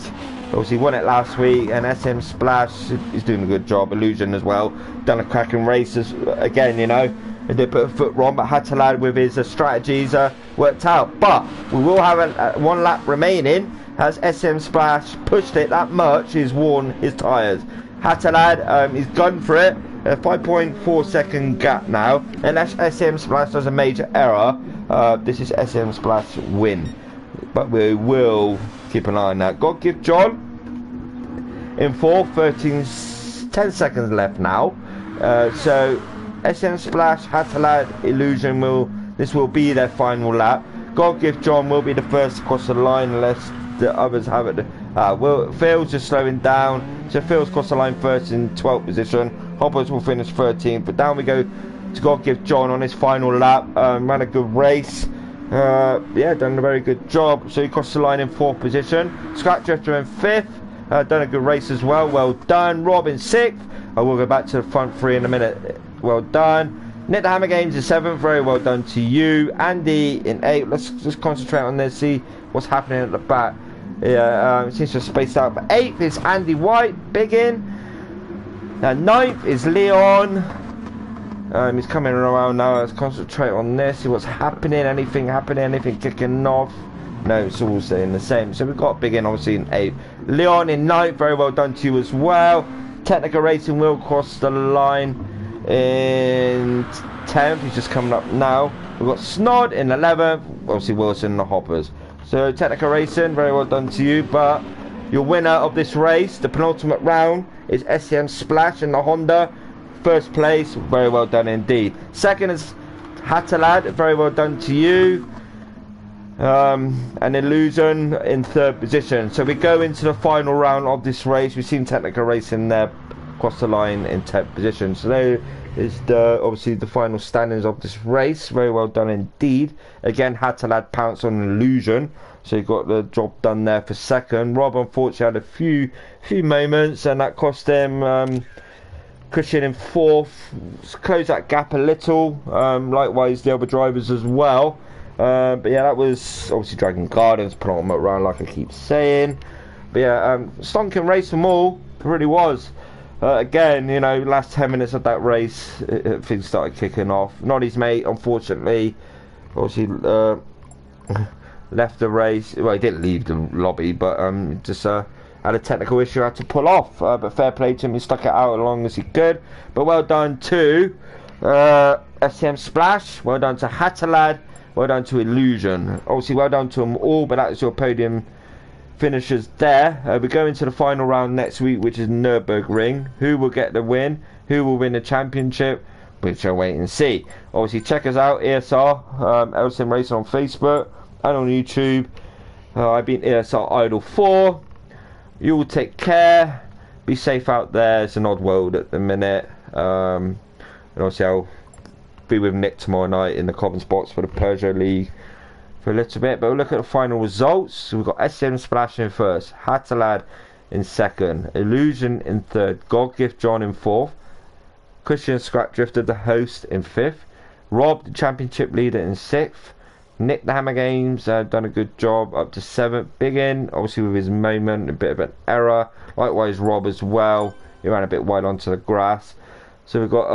Obviously won it last week, and SM Splash is doing a good job. Illusion as well, done a cracking race again, you know. They did put a foot wrong, but Hatterlad with his strategies worked out. But we will have one lap remaining as SM Splash pushed it that much. He's worn his tyres. Hatterlad, he's gone for it. A 5.4 second gap now, and SM Splash does a major error. This is SM Splash win. But we will keep an eye on that. God Gift John in fourth, 10 seconds left now. So SM Splash, Hatterlad, Illusion this will be their final lap. God Gift John will be the first to cross the line unless the others have it. Phil's just slowing down. So Phil's crossed the line first in 12th position. Hoppers will finish 13th. But down we go to God Gift John on his final lap. Ran a good race. Yeah, done a very good job. So he crossed the line in 4th position. Scrap Drifter in 5th. Done a good race as well. Well done. Rob in 6th. I will go back to the front 3 in a minute. Well done. Nick the Hammer Games in 7th. Very well done to you. Andy in 8th. Let's just concentrate on this. See what's happening at the back. Yeah, it seems to have spaced out. But 8th is Andy White. Big in. 9th is Leon. He's coming around now. Let's concentrate on this. See what's happening. Anything happening? Anything kicking off? No, it's all staying the same. So we've got Big In obviously in 8th. Leon in 9th. Very well done to you as well. Technical Racing will cross the line in 10th. He's just coming up now. We've got Snod in 11th. Obviously Wilson in the Hoppers. So Technical Racing, very well done to you. But your winner of this race, the penultimate round, is SM Splash in the Honda. First place, very well done indeed. Second is Hatterlad, very well done to you. And Illusion in 3rd position. So we go into the final round of this race. We've seen Technical Racing there across the line in 10th position. So there is obviously the final standings of this race. Very well done indeed. Again, Hatterlad pounced on Illusion, so he got the job done there for second. Rob unfortunately had a few moments, and that cost him. Christian in 4th, close that gap a little. Likewise the other drivers as well. But yeah, that was obviously Dragon Gardens penultimate round, like I keep saying. But yeah, stonking race from all, it really was. Again, you know, last 10 minutes of that race, things started kicking off. Noddy's mate, unfortunately, obviously left the race. Well, he didn't leave the lobby, but just had a technical issue, had to pull off. But fair play to him, he stuck it out as long as he could. But well done to SM Splash, well done to Hatterlad, well done to Illusion. Obviously, well done to them all, but that is your podium finishers there. We go into the final round next week, which is Nürburgring. Who will get the win? Who will win the championship? We shall wait and see. Obviously, check us out, ESR LSM Racing on Facebook and on YouTube. I've been ESR Idol 4. You all take care. Be safe out there. It's an odd world at the minute. And obviously, I'll be with Nick tomorrow night in the common spots for the Peugeot League for a little bit. But we'll look at the final results. So we've got SM Splash in 1st, Hatterlad in 2nd, Illusion in 3rd, God Gift John in 4th, Christian Scrap Drifter the host in 5th, Rob the championship leader in 6th, Nick the Hammer Games done a good job, up to 7th. Big in, obviously with his moment, a bit of an error. Likewise Rob as well, he ran a bit wide onto the grass. So we've got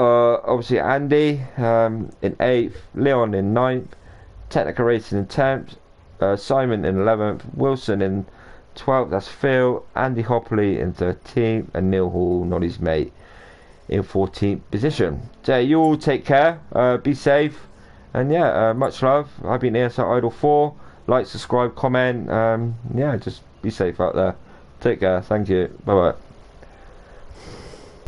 obviously Andy in 8th, Leon in 9th, Technica Racing in 10th, Simon in 11th, Wilson in 12th, that's Phil, Andy Hopley in 13th, and Neil Hall, not his mate, in 14th position. So you all take care, be safe, and yeah, much love. I've been ESR Idol 4. Like, subscribe, comment, yeah, just be safe out there. Take care, thank you, bye bye.